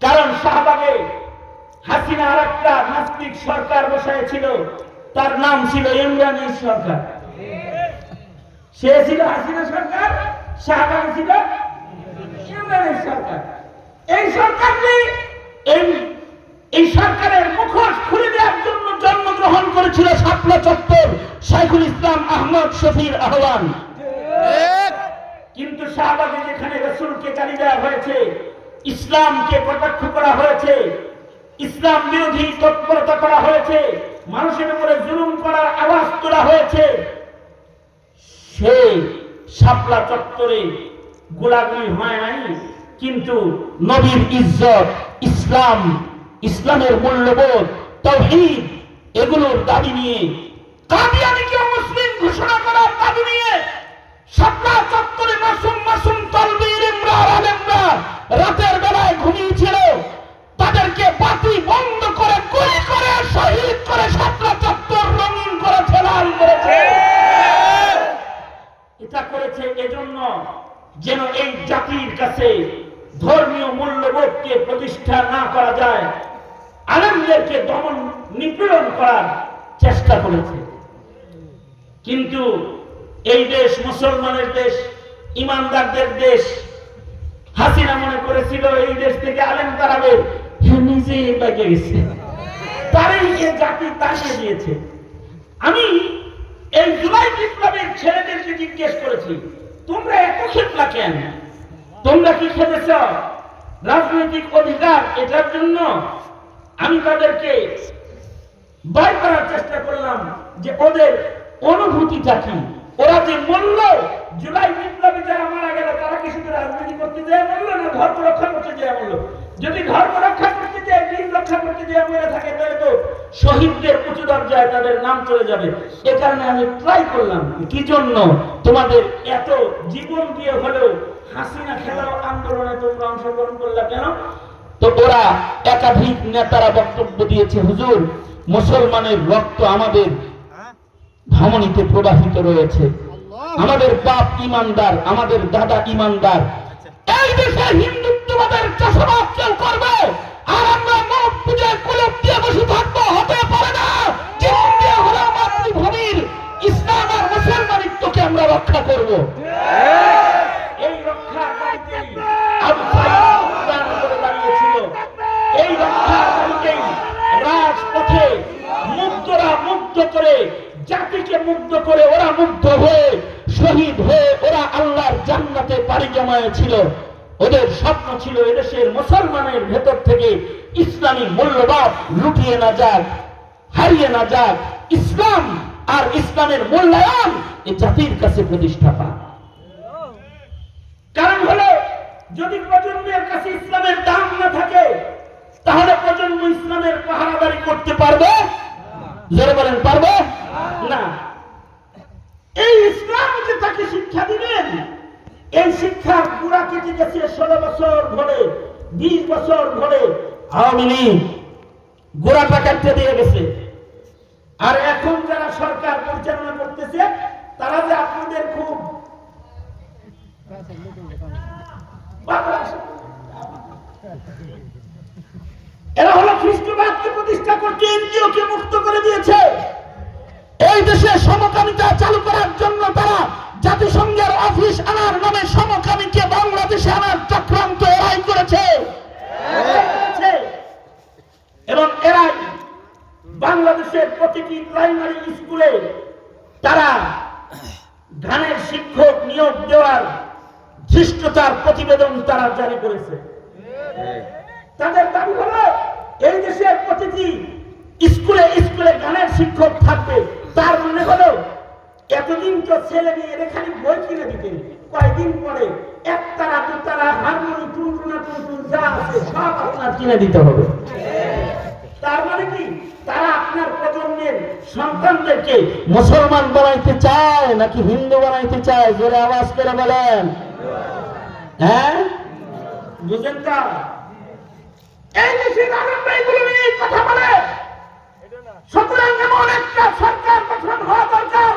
A: কারণ শাহবাগে হাসিনা আর একটা নাস্তিক সরকার বসাইছিল, তার নাম ছিল ইমরানের সরকার। সে ছিল হাসিনা সরকার, শাহবাগে ছিল ইমরানের সরকার। এই সরকারটি এই সরকারের মুখোশ খুলে দেওয়ার জন্য জন্মগ্রহণ করেছিল শাপলা চত্বর শাইখুল ইসলাম আহমদ শফির আহ্বান। কিন্তু শাহবাগে যেখানে রাসূলকে গালি দেওয়া হয়েছে, ইসলামকে কটাক্ষ করা হয়েছে, ইসলাম বিরোধী তৎপরতা করা হয়েছে, মানুষের উপরে জুলুম করার আওয়াজ তোলা হয়েছে, সেই শাপলা চত্বরে গোলাগুলি হয় নাই। কিন্তু নবীর ইজ্জত, ইসলাম, ইসলামের মূল্যবোধ, তাওহীদ এগুলোর দাবি নিয়ে, কাদিয়ানীকে মুসলিম ঘোষণা করার দাবি নিয়ে শাপলা চত্বরে মাসুম মাসুম তালবীর ইমরান আলেমরা রাতের বেলায় ঘুমিয়েছিল, তাদেরকে বাতি বন্ধ করে গুলি করে শহীদ করে শাপলা চত্বর রঙিন করেছে, লাল করেছে। এটা করেছে এজন্য যেন এই জাতির কাছে ধর্মীয় মূল্যবোধকে প্রতিষ্ঠা না করা যায়, আলেমদেরকে দমন নিপীড়ন করার চেষ্টা করেছে। কিন্তু এই দেশ মুসলমানের দেশ, ইমানদারদের দেশ। হাসিনা মনে করেছিল এই দেশ থেকে আলেম তাড়াবে, নিজে বেঁকে গেছে, তারই এই জাতি তাড়িয়ে দিয়েছে। আমি এই জুলাই বিপ্লবের ছেলেদেরকে জিজ্ঞেস করেছি, তোমরা এত খেতলা কেন? তোমরা কি খেতেছ রাজনৈতিক অধিকার এটার জন্য? আমি তাদেরকে বাইর করার চেষ্টা করলাম যে ওদের অনুভূতিটা কি, ওরা যে মূল্য জুলাই বিপ্লবে যারা মারা গেল তারা কি শুধু রাজনীতি করতে যায় মূল্য, না ধর্ম রক্ষা করতে যায় মূল্য? যদি ধর্ম রক্ষা করতে যায়, দিন রক্ষা করতে যায় মরে থাকে, তাহলে তো শহীদদের উঁচু দরজায় তাদের নাম চলে যাবে। এ কারণে আমি ট্রাই করলাম কি জন্য তোমাদের এত জীবন দিয়ে হলেও হাসিনা খেলাও আন্দোলনে তোমরা অংশগ্রহণ করলা কেন? তো ওরা একাধিক নেতারা বক্তব্য দিয়েছে, হুজুর মুসলমানের রক্ত আমাদের ধমনীতে প্রবাহিত রয়েছে, আমাদের বাপ ইমানদার, আমাদের দাদা ইমানদার। এই দেশে হিন্দুত্ববাদের চাষাবাদ কেউ করবে আর আমরা মত বুঝে কুলুপ দিয়ে বসে থাকবো, হতে পারে না। জীবন দিয়ে হলো মাতৃভূমির ইসলাম আর মুসলমানিত্বকে আমরা রক্ষা করব। এই রক্ষার দাবিতেই আবু সাঈদ প্রাণ করে দাঁড়িয়েছিল। এই রক্ষার দাবিতেই রাজপথে মুগ্ধরা মুগ্ধ করে, জাতিকে মুগ্ধ করে, ওরা মুগ্ধ হয়ে শহীদ হয়ে ওরা আল্লাহর জান্নাতে পাড়ি জমায়েছিল। ওদের স্বপ্ন ছিল এদেশের মুসলমানের ভেতর থেকে ইসলামী মূল্যবোধ লুটিয়ে না যাক, হারিয়ে না যাক, ইসলাম আর ইসলামের মূল্যায়ন এই জাতির কাছে প্রতিষ্ঠা পায়। কারণ হলো যদি প্রজন্মের কাছে ইসলামের দাম না থাকে তাহলে প্রজন্ম ইসলামের পাহারাদারি করতে পারবে? জোরে বলেন পারবে না। এই ইসলাম যে তাকে শিক্ষা দিবেন, এই শিক্ষা পুরা কেটে গেছে 16 বছর ধরে, 20 বছর ধরে আওয়ামী লীগ গোড়াটা কাটতে দিয়ে গেছে। আর এখন যারা সরকার পরিচালনা করতেছে তারা যে আপনাদের খুব এরা হলো খ্রিস্টবাদকে প্রতিষ্ঠা করতে এনজিওকে মুক্ত করে দিয়েছে। এই দেশে সমকামিতা চালু করার জন্য তারা জাতিসংঘের অফিস আনার নামে সমকামীকে বাংলাদেশে আনার চক্রান্ত এরাই করেছে। এবং এরাই বাংলাদেশের প্রতিটি প্রাইমারি স্কুলে তারা গানের শিক্ষক নিয়োগ দেওয়ার ধৃষ্টতার প্রতিবেদন তারা জারি করেছে। তাদের দাবি হলো এই দেশের প্রতিটি স্কুলে স্কুলে গানের শিক্ষক থাকবে। তার মানে হলো এতদিন তো ছেলে মেয়েরা খালি বই কিনে দিতেন, কয়েকদিন পরে একতারা দুতারা হারমোনি টুনটুনা টুনটুন যা আছে সব আপনার কিনে দিতে হবে। তার মানে কি তারা আপনার প্রজন্মের সন্তানদেরকে মুসলমান বানাইতে চায় নাকি হিন্দু বানাইতে চায়? জোরে আওয়াজ করে বলেন। হ্যাঁ, বুঝেন তো? এই দেশের আনন্দ এগুলো নিয়ে কথা বলে। সুতরাং এমন একটা সরকার গঠন হওয়া দরকার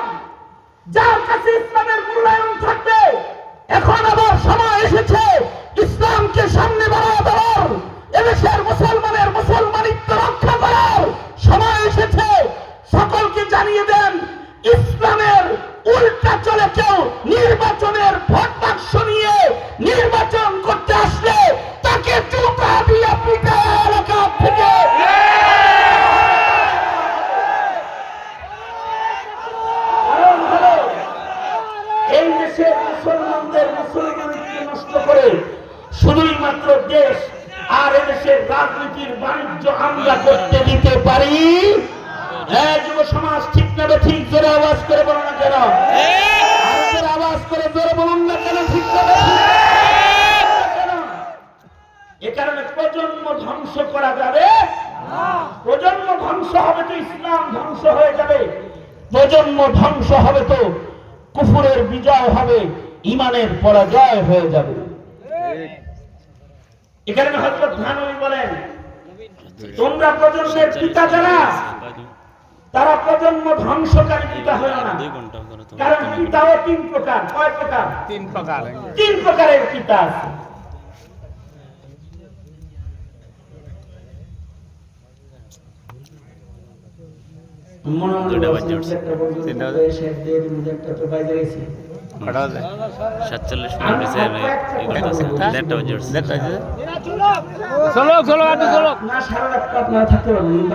A: যার কাছে ইসলামের মূল্যায়ন থাকবে। এখন আবার সময় এসেছে ইসলামকে সামনে বাড়ায় দেওয়ার, এদেশের মুসলমানের মুসলমানিত্ব রক্ষা করার সময় এসেছে। সকলকে জানিয়ে দেন, ইসলামের উল্টা চলে কেউ নির্বাচনের ভোট বাক্স নিয়ে নির্বাচন করতে আসলে তাকে জুতা দিয়ে পিটায় এলাকা থেকে। এই দেশের মুসলমানদের মুসলমানকে নষ্ট করে শুধুই মাত্র দেশ আর এদেশের রাজনীতির বাণিজ্য আমরা করতে দিতে পারি? হ্যাঁ যুব সমাজ, ঠিক না ঠিক? জোরে আওয়াজ করে বলো না কেন? জোরে আওয়াজ করে জোরে বলুন না কেন? ঠিক না কেন? এ কারণে প্রজন্ম ধ্বংস করা যাবে। প্রজন্ম ধ্বংস হবে তো ইসলাম ধ্বংস হয়ে যাবে। প্রজন্ম ধ্বংস হবে তো কুফুরের বিজয় হবে, ইমানের পরাজয় হয়ে যাবে। এ কারণে হযরত থানভী বলেন, তোমরা প্রজন্মের পিতা যারা, তারা প্রজন্ম ধ্বংসকারী পিতা হয় না। কারণ পিতাও তিন প্রকার। কয় প্রকার? তিন প্রকারের পিতা আছে।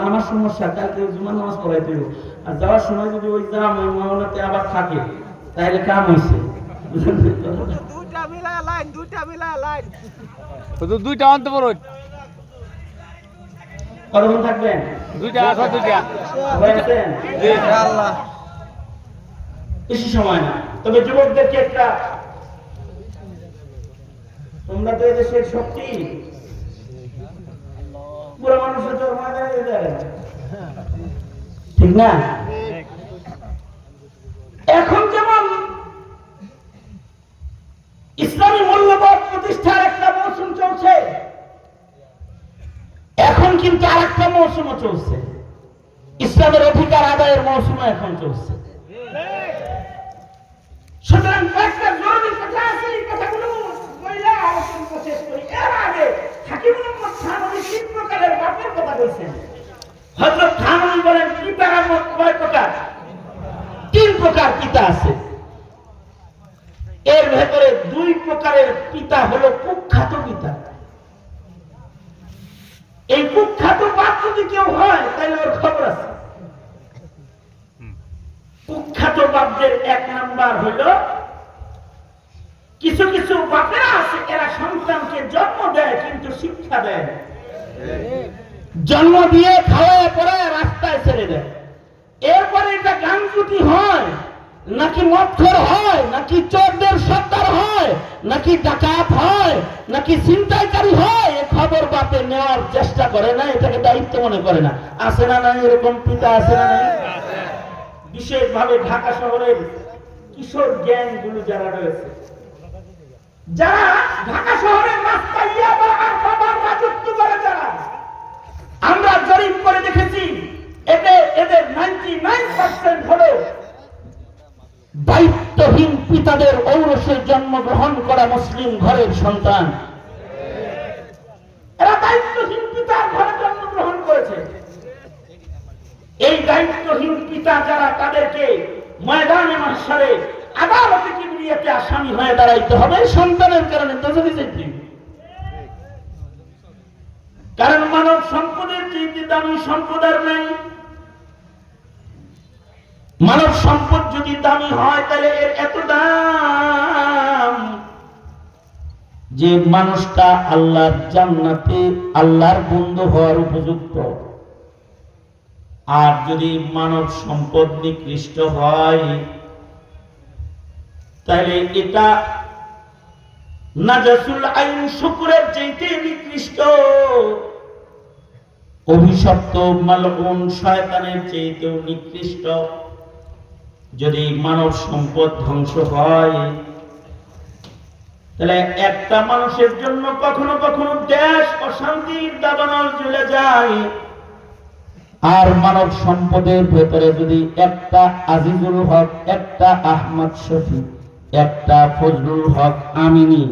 A: আমার সমস্যা, কালকে জুমার নামাজ পড়াইতে হবে, আর যাওয়ার সময় যদি ওই জাম মাওনাতে আবার থাকে তাহলে কাম হয়েছে।
B: দুইটা অন্ত বড়
A: কতক্ষণ থাকবেন? বেশি সময় না। তবে যুবকদেরকে একটা, তোমরা তো এদেশের শক্তি, পুরো মানুষের তো ঠিক না? এখন যেমন ইসলামী মূল্যবোধ প্রতিষ্ঠার একটা মৌসুম চলছে, এখন কিন্তু আর একটা মৌসুমও চলছে, ইসলামের অধিকার আদায়ের মৌসুম এখন চলছে। সুতরাং কয়েকটা জরুরি কথা আছে, এই কথাগুলো বলে আলোচনা শেষ করি। এর আগে হাকিম মুহাম্মদ থানভী তিন প্রকারের বাপের কথা বলছেন। হযরত থানভী বলেন পিতার মত কয় প্রকার? তিন প্রকার পিতা আছে। এর ভেতরে দুই প্রকারের পিতা হলো কুখ্যাত পিতা। এই কুখ্যাত বাপ যদি কেউ হয় তাহলে ওর খবর আছে। কুখ্যাত বাপদের এক নাম্বার হলো, কিছু কিছু বাপেরা আছে এরা সন্তানকে জন্ম দেয় কিন্তু শিক্ষা দেয় না। জন্ম দিয়ে খাওয়ায় পরে রাস্তায় ছেড়ে দেয়। এরপরে এটা গাঞ্জুটি হয় নাকি মদখোর হয় নাকি চোরদের সর্দার হয় নাকি ডাকাত হয় নাকি ছিনতাইকারী হয়, এ খবর বাপে নেওয়ার চেষ্টা করে না, এটাকে দায়িত্ব মনে করে না। আছে না নাই এরকম পিতা? আছে না নাই? বিশেষভাবে ঢাকা শহরের কিশোর গ্যাং গুলো যারা রয়েছে, যারা ঢাকা শহরের রাস্তায় ইয়াবা আর বাবার রাজত্ব করে, যারা আমরা জরিপ করে দেখেছি এদের 99% হলো দায়িত্বহীন পিতাদের ঔরসে জন্মগ্রহণ করা মুসলিম ঘরের সন্তান। এরা দায়িত্বহীন পিতার ঘরে জন্মগ্রহণ করেছে। এই দায়িত্বহীন পিতা যারা, তাদেরকে ময়দানে মাহশারে আদালতে কিবরিয়াতে আসামি হয়ে দাঁড়াইতে হবে সন্তানের কারণে। কারণ মানব সম্পদের চেয়ে দামি সম্পদ আর নাই। মানব সম্পদ যদি দামি হয় তাহলে এর এত দাম। যে মানুষটা আল্লাহর জান্নাতে আল্লাহর বন্ধু হওয়ার উপযুক্ত। আর যদি মানব সম্পদ নিকৃষ্ট হয় তাহলে এটা নাজাসুল আইন শুকরের চাইতে নিকৃষ্ট, অভিশপ্ত মালউন শয়তানের চাইতেও নিকৃষ্ট। যদি মানব সম্পদ ধ্বংস হয় তাহলে একটা মানুষের জন্য কখনো কখনো দেশ অশান্তির দাবানল জ্বলে যায়। আর মানব সম্পদের ভেতরে যদি একটা আজিজুল হক, একটা আহমদ শফি, একটা ফজলুল হক আমিনী,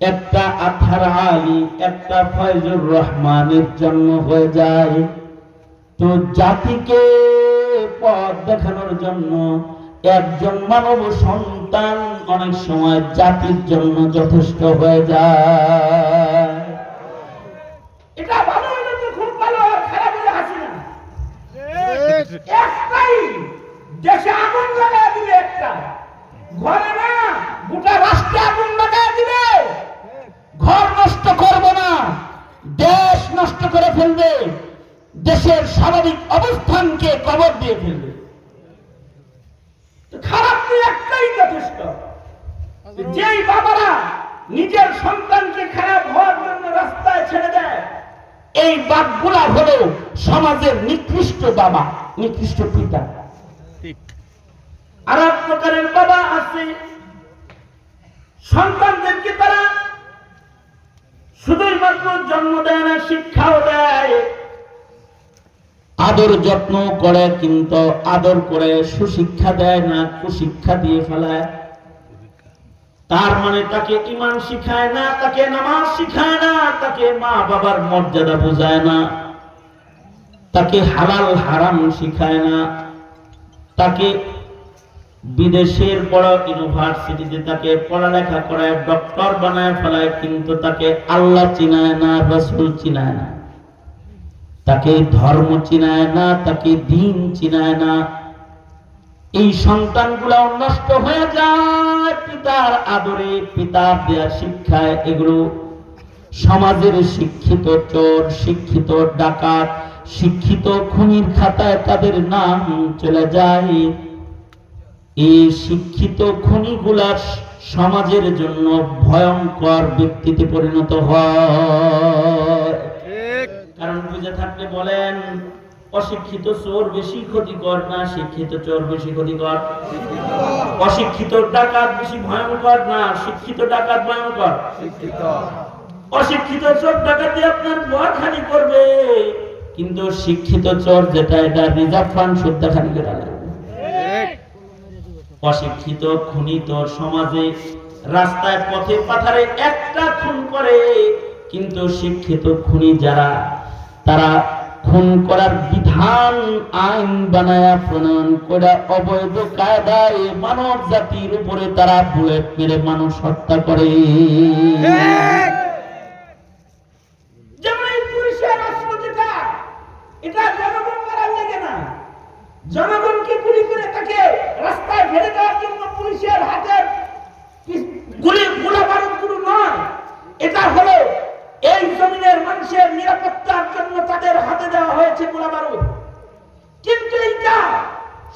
A: একটা আথার আলী, একটা ফয়জুর রহমানের জন্ম হয়ে যায়, তো জাতিকে পথ দেখানোর জন্য একজন মানব সন্তান অনেক সময় জাতির জন্য যথেষ্ট হয়ে যায়। এটা ভালো হলে তো খুব ভালো, আর খারাপ হলে হাসি না। একটাই দেশে আগুন লাগায় দিবে, একটা ঘরে না গোটা রাষ্ট্রে আগুন লাগায় দিবে। ঘর নষ্ট করবে না, দেশ নষ্ট করে ফেলবে, দেশের স্বাভাবিক অবস্থানকে কবর দিয়ে ফেলবে। খারাপ একটাই যথেষ্ট। যেই বাবারা নিজের সন্তানকে খারাপ হওয়ার জন্য রাস্তায় ছেড়ে দেয়, এই বাপগুলা হলো সমাজের নিকৃষ্ট বাবা, নিকৃষ্ট পিতা। আর এক প্রকারের বাবা আছে, সন্তানদেরকে তারা শুধুই মাত্র জন্ম দেয় না, শিক্ষাও দেয়, আদর যত্ন করে, কিন্তু আদর করে সুশিক্ষা দেয় না, কুশিক্ষা দিয়ে ফেলায়। তার মানে তাকে ঈমান শিখায় না, তাকে নামাজ শিখায় না, তাকে মা বাবার মর্যাদা বোঝায় না, তাকে হালাল হারাম শিখায় না, তাকে বিদেশের বড় ইউনিভার্সিটিতে তাকে পড়ালেখা করায় ডক্টর বানায় ফেলায়, কিন্তু তাকে আল্লাহ চিনায় না, রাসূল চিনায় না, তাকে ধর্ম চিনায় না, তাকে দিন চিনায় না। এই সন্তানগুলো নষ্ট হয়ে যায় পিতার আদরে, পিতার দেয়া শিক্ষায়। এগুলো সমাজের শিক্ষিত চোর, শিক্ষিত ডাকাত, শিক্ষিত খুনির খাতায় তাদের নাম চলে যায়। এই শিক্ষিত খুনিগুলা সমাজের জন্য ভয়ঙ্কর ব্যক্তিতে পরিণত হয়। কারণ বুঝে থাকলে বলেন, অশিক্ষিত চোর বেশি ক্ষতিকর না শিক্ষিত চোর বেশি ক্ষতিকর? অশিক্ষিত ডাকাত বেশি ভয়ঙ্কর না শিক্ষিত ডাকাত ভয়ঙ্কর? অশিক্ষিত চোর ডাকাতি আপনার ঘর খালি করবে, কিন্তু শিক্ষিত চোর যেটা, এটা রিজার্ভ ফান্ড শুদ্ধ খালি করে আনবে। অশিক্ষিত খুনি তো সমাজে রাস্তায় পথে পাথারে একটা খুন করে, কিন্তু শিক্ষিত খুনি যারা, তারা খুন করার বিধান আইন বানায়া প্রণয়ন করে অবৈধ কায়দায় মানব জাতির উপরে তারা বুলেট মেরে মানুষ হত্যা করে। যেমন এই পুলিশের রাষ্ট্র যেটা, এটা জনগণ মারার লেগে না, জনগণকে গুলি করে তাকে রাস্তায় ফেলে দেওয়ার জন্য পুলিশের হাতের গুলি গোলা বারুদ গুলো নয়, এটা হলো এই জমিনের মানুষের নিরাপত্তার জন্য তাদের হাতে দেওয়া হয়েছে গোলা বারুদ। কিন্তু এইটা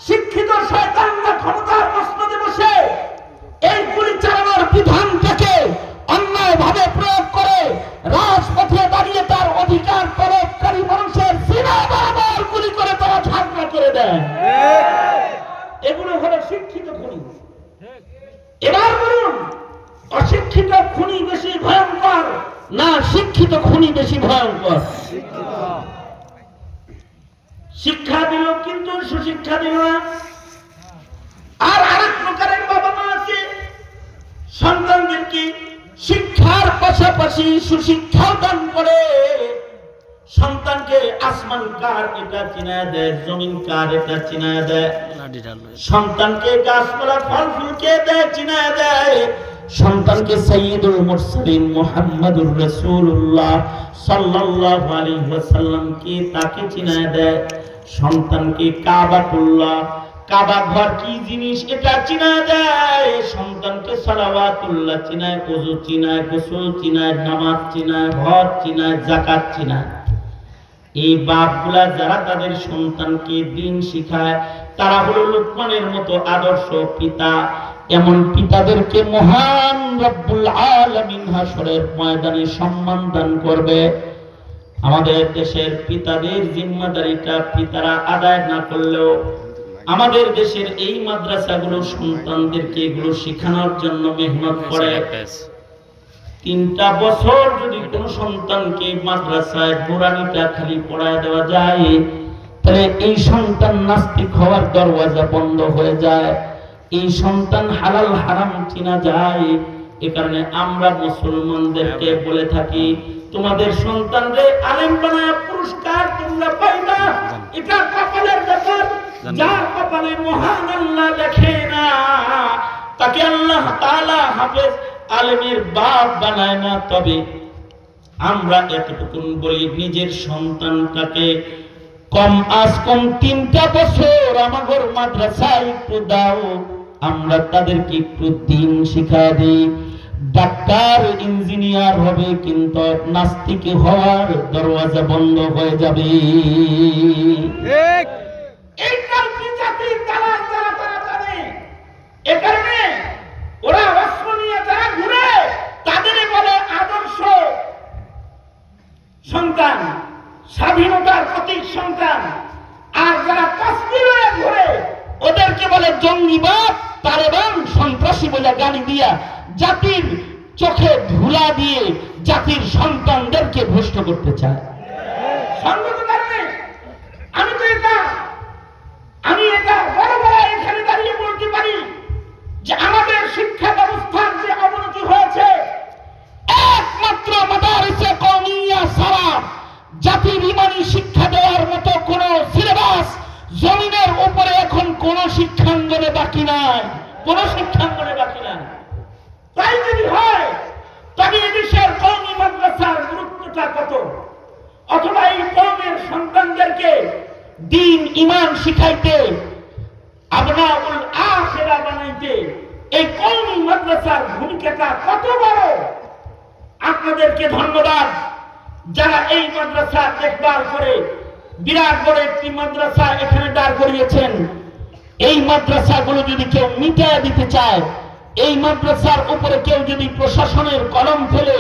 A: শিক্ষিত শয়তানরা ক্ষমতার মসনদে বসে এই গুলি চালানোর বিধানটাকে অন্যায়ভাবে প্রয়োগ করে রাজপথে দাঁড়িয়ে তার অধিকার প্রয়োগকারী মানুষের সিনা বরাবর গুলি করে তারা ঝাঁকড়া করে দেয়। এগুলো হলো শিক্ষিত খুনি। এবার বলুন, অশিক্ষিত খুনি বেশি ভয়ঙ্কর না শিক্ষিত খুনি বেশি ভয়ঙ্কর? শিক্ষা দিল কিন্তু সুশিক্ষা দিল না। আর আরেক প্রকারের বাবা মা আছে, সন্তানদেরকে শিক্ষার পাশাপাশি সুশিক্ষাও দান করে। সন্তানকে আসমান কার এটা চিনায় দেয়, জমিন কার এটা চিনায় দেয়, সন্তানকে গাছপালা ফল ফুলকে দেয় চিনায় দেয়, সন্তানকে সাইয়্যিদুল মুরসালিন মুহাম্মাদুর রাসূলুল্লাহ সাল্লাল্লাহু আলাইহি ওয়াসাল্লাম কে তাকে চিনায় দেয়, সন্তানকে কাবাতুল্লাহ কাবা ঘর কি জিনিস এটা চিনা যায়, সন্তানকে সালাওয়াতুল্লাহ চিনায়, ওযু চিনায়, গোসল চিনায়, নামাজ চিনায়, হজ চিনায়, যাকাত চিনায়। এই বাপগুলা যারা তাদের সন্তানকে দ্বীন শিখায় তারা হলো লুকমানের মতো আদর্শ পিতা। এমন পিতাদেরকে মহান রব্বুল আলামিন হাসরের ময়দানে সম্মান দান করবে। আমাদের দেশের পিতাদের জিম্মাদারিটা পিতারা আদায় না করলেও আমাদের দেশের এই মাদ্রাসাগুলো সন্তানদেরকে এগুলো শেখানোর জন্য মেহনত করে। 3টা বছর যদি কোনো সন্তানকে মাদ্রাসায় নুরানিটা খালি পড়ায় দেওয়া যায়, তাহলে এই সন্তান নাস্তিক হওয়ার দরওয়াজা বন্ধ হয়ে যায়, এই সন্তান হালাল হারাম চিনা যায়। এ কারণে আমরা মুসলমানদেরকে বলে থাকি, তোমাদের সন্তানদের আলেম বানায় পুরস্কার তোমরা পাইবা, এটা কপালের ব্যাপার। যার কপালে মহান আল্লাহ লেখে না তাকে আল্লাহ তাআলা হাফেজ আলেমের বাপ বানায় না। তবে আমরা এতটুকু বলি, নিজের সন্তানটাকে কম আজ কম 3টা বছর আমাদের মাদ্রাসায় একটু দাও, আমরা তাদেরকে একটু দ্বীন শিক্ষা দিই। ডাক্তার ইঞ্জিনিয়ার হবে কিন্তু নাস্তিক হওয়ার দরওয়াজা বন্ধ হয়ে যাবে। এই কালকে জাতির দালাল যারা তারা জানে, এ কারণে ওরা অস্ত্র নিয়ে যারা ঘুরে তাদেরই বলে আদর্শ সন্তান, স্বাধীনতার প্রতীক সন্তান। আর যারা কাশ্মীরে ঘুরে ওদেরকে বলে জঙ্গিবাদ, তালেবান, সন্ত্রাসী বলে গালি দিয়া জাতির চোখে ধুলা দিয়ে জাতির সন্তানদেরকে ভ্রষ্ট করতে চায়। আমি এটা বড় বড় এখানে দাঁড়িয়ে বলতে পারি যে আমাদের শিক্ষা ব্যবস্থার যে অবনতি হয়েছে, একমাত্র মাদারিসে কওমিয়া ছাড়া জাতির ঈমানি শিক্ষা দেওয়ার মতো কোন সিলেবাস জমিনের উপরে এখন কোন শিক্ষাঙ্গনে বাকি নাই, কোন শিক্ষাঙ্গনে বাকি নাই। তাই যদি হয় তবে এদেশের কওমি মাদ্রাসার গুরুত্বটা কত, অথবা এই কওমের সন্তানদেরকে দ্বীন ঈমান শিখাইতে, আবনাউল আখিরা বানাইতে এই কওমি মাদ্রাসার ভূমিকাটা কত বড়। আপনাদেরকে ধন্যবাদ যারা এই মাদ্রাসা দেখভাল করে বিরাট বড় একটি মাদ্রাসা এখানে দাঁড় করিয়েছেন। এই মাদ্রাসাগুলো যদি কেউ মিটায় দিতে চায়, এই মাদ্রাসার উপরে কেউ যদি প্রশাসনের কলম ফেলে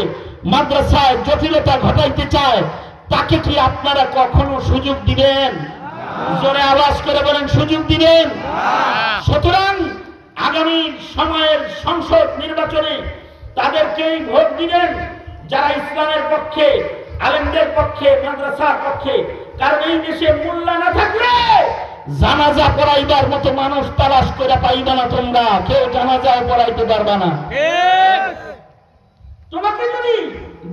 A: মাদ্রাসায় জটিলতা ঘটাইতে চায়, তাকে কি আপনারা কখনো সুযোগ দিবেন? জোরে আওয়াজ করে বলেন, সুযোগ দিবেন? সুতরাং আগামী সময়ের সংসদ নির্বাচনে তাদেরকেই ভোট দিবেন যারা ইসলামের পক্ষে, আলেমদের পক্ষে, মাদ্রাসার পক্ষে। কারণ এই দেশে মোল্লা না থাকলে জানাজা পড়াইবার মতো মানুষ তালাশ করে পাইবা না, তোমরা কেউ জানাজাও পড়াইতে পারবা না। তোমাকে যদি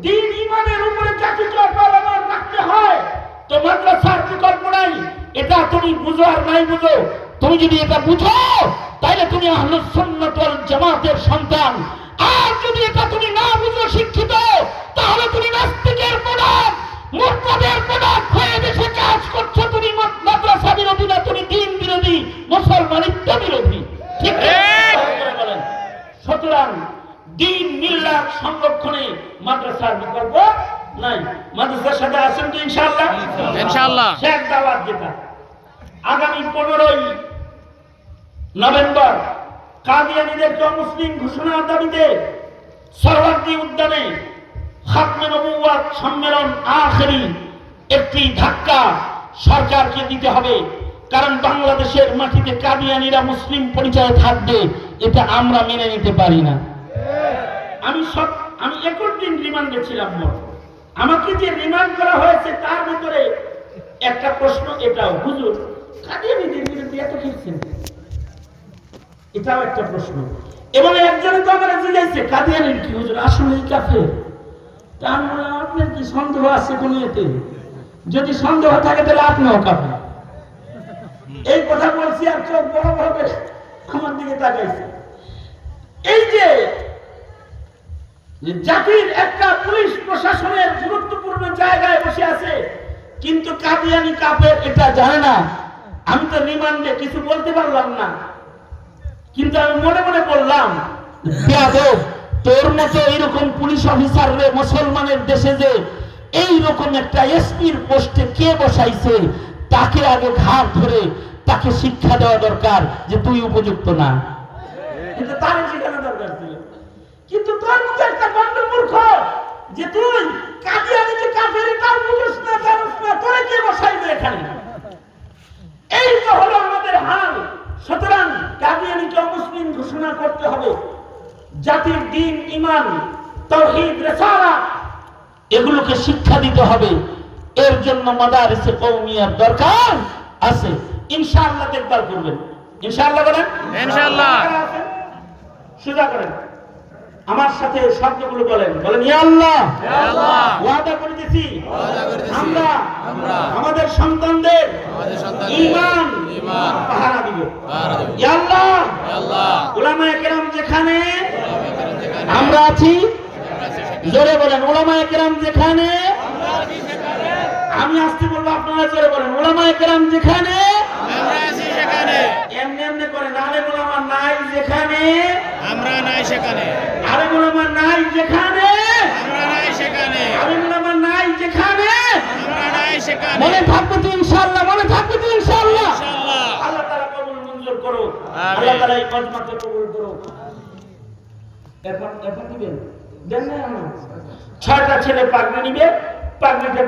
A: দ্বীন ঈমানের উপরে জাতিকে অবলম্বন রাখতে হয় তো মাদ্রাসার বিকল্প নাই। এটা তুমি বুঝো আর নাই বুঝো, তুমি যদি এটা বুঝো তাহলে তুমি আহলুস সুন্নাত ওয়াল জামাতের সন্তান। আর যদি এটা তুমি না বুঝো, শিক্ষিত, তাহলে তুমি নাস্তিকের প্রোডাক্ট, মুরতাদের প্রোডাক্ট হয়ে দেশে কাজ করছো। তুমি মাদ্রাসা বিরোধী না, তুমি দ্বীন বিরোধী, মুসলমানিত্ব বিরোধী। ঠিক বলেন? সুতরাং দ্বীন মিল্লাত সংরক্ষণে মাদ্রাসার বিকল্প নাই। মাদ্রাসার সাথে আছেন তো ইনশাআল্লাহ?
B: ইনশাআল্লাহ।
A: শেখ দাওয়াত যেটা আগামী 15ই নভেম্বর কাদিয়ানীদেরকে মুসলিম ঘোষণার দাবিতে সরওয়ার্দী উদ্যানে খাতমে নবুওয়াত সম্মেলন আখেরি একটি ধাক্কা সরকারকে দিতে হবে। কারণ বাংলাদেশের মাটিতে কাদিয়ানীরা মুসলিম পরিচয় থাকবে, এটা আমরা মেনে নিতে পারি না। আমি 21 দিন রিমান্ডে ছিলাম। আমাকে যে রিমান্ড করা হয়েছে তার ভিতরে একটা প্রশ্ন এটাও, হুজুর কাদিয়ানীদের বিরুদ্ধে এত লিখছেন, এটাও একটা প্রশ্ন। এবং একজনে তো আমার জিজ্ঞাসা, কাদিয়ানীর কি হুজুর আসলেই কাফের? তা আমি বললাম, আপনার কি সন্দেহ আছে কোন এতে? যদি সন্দেহ থাকে তাহলে আপনিও কাফের। এই কথা বলছি আর চোখ বড় বড় করে আমার দিকে তাকাইছে। এই যে জাতির একটা পুলিশ প্রশাসনের গুরুত্বপূর্ণ জায়গায় বসে আছে, কিন্তু কাদিয়ানী কাফের এটা জানে না। আমি তো রিমান্ডে কিছু বলতে পারলাম না, কিন্তু আমি মনে মনে বললাম, বেয়াদব, তোর মতো এইরকম পুলিশ অফিসার রে মুসলমানের দেশে যে এইরকম একটা এসপির পোস্টে কে বসাইছে, তাকে আগে ঘাট ধরে তাকে শিক্ষা দেওয়া দরকার যে তুই উপযুক্ত না। কিন্তু তার শিখানো দরকার ছিল। কিন্তু তোর মতো একটা গন্ডমূর্খ যে তুই কাদিয়ানিকে কাফেরি তার বুঝছ না, জানিস না, তোরে কে বসাইবে এখানে? এই তো হলো আমাদের হাল। সুতরাং কাদিয়ানিকে অমুসলিম ঘোষণা করতে হবে। জাতির দ্বীন, ঈমান, তাওহীদ, রিসালাত এগুলোকে শিক্ষা দিতে হবে। এর জন্য মাদারিসে কওমিয়ার দরকার আছে। ইনশাআল্লাহ দেখভাল করবেন। ইনশাআল্লাহ বলেন,
B: ইনশাআল্লাহ।
A: সুজা করেন, আমার সাথে শব্দগুলো বলেন, বলেন ইয়া আল্লাহ,
B: ইয়া আল্লাহ,
A: ওয়াদা করে দিছি
B: ওয়াদা করিতেছি,
A: আমরা
B: আমরা
A: আমাদের সন্তানদের ঈমান পাহারা দিব। ইয়া আল্লাহ,
B: ইয়া আল্লাহ,
A: উলামায়ে কেরাম যেখানে আমরা আছি, জোরে বলেন, উলামায়ে কেরাম যেখানে, আমি আসতে বলবো, আপনারা জোরে বলেন, উলামায়ে কেরাম যেখানে
B: আমরা আছি সেখানে,
A: এমনি এমনি করে, আলেম উলামা নাই যেখানে,
B: আমরা নাই সেখানে,
A: আলেম উলামা নাই যেখানে,
B: আমরা নাই সেখানে,
A: আলেম উলামা নাই যেখানে,
B: আমরা নাই সেখানে।
A: মনে থাকবে তো ইনশাআল্লাহ, মনে থাকবে তো ইনশাআল্লাহ।
B: ইনশাআল্লাহ।
A: আল্লাহ তাআলা কবুল মঞ্জুর করো,
B: আমিন।
A: আল্লাহ তাআলা এই মজমাকে কবুল করো। এখন দিবেন, দেন না, 6টা ছেলে পাগড়ি নিবে, পাগড়িটা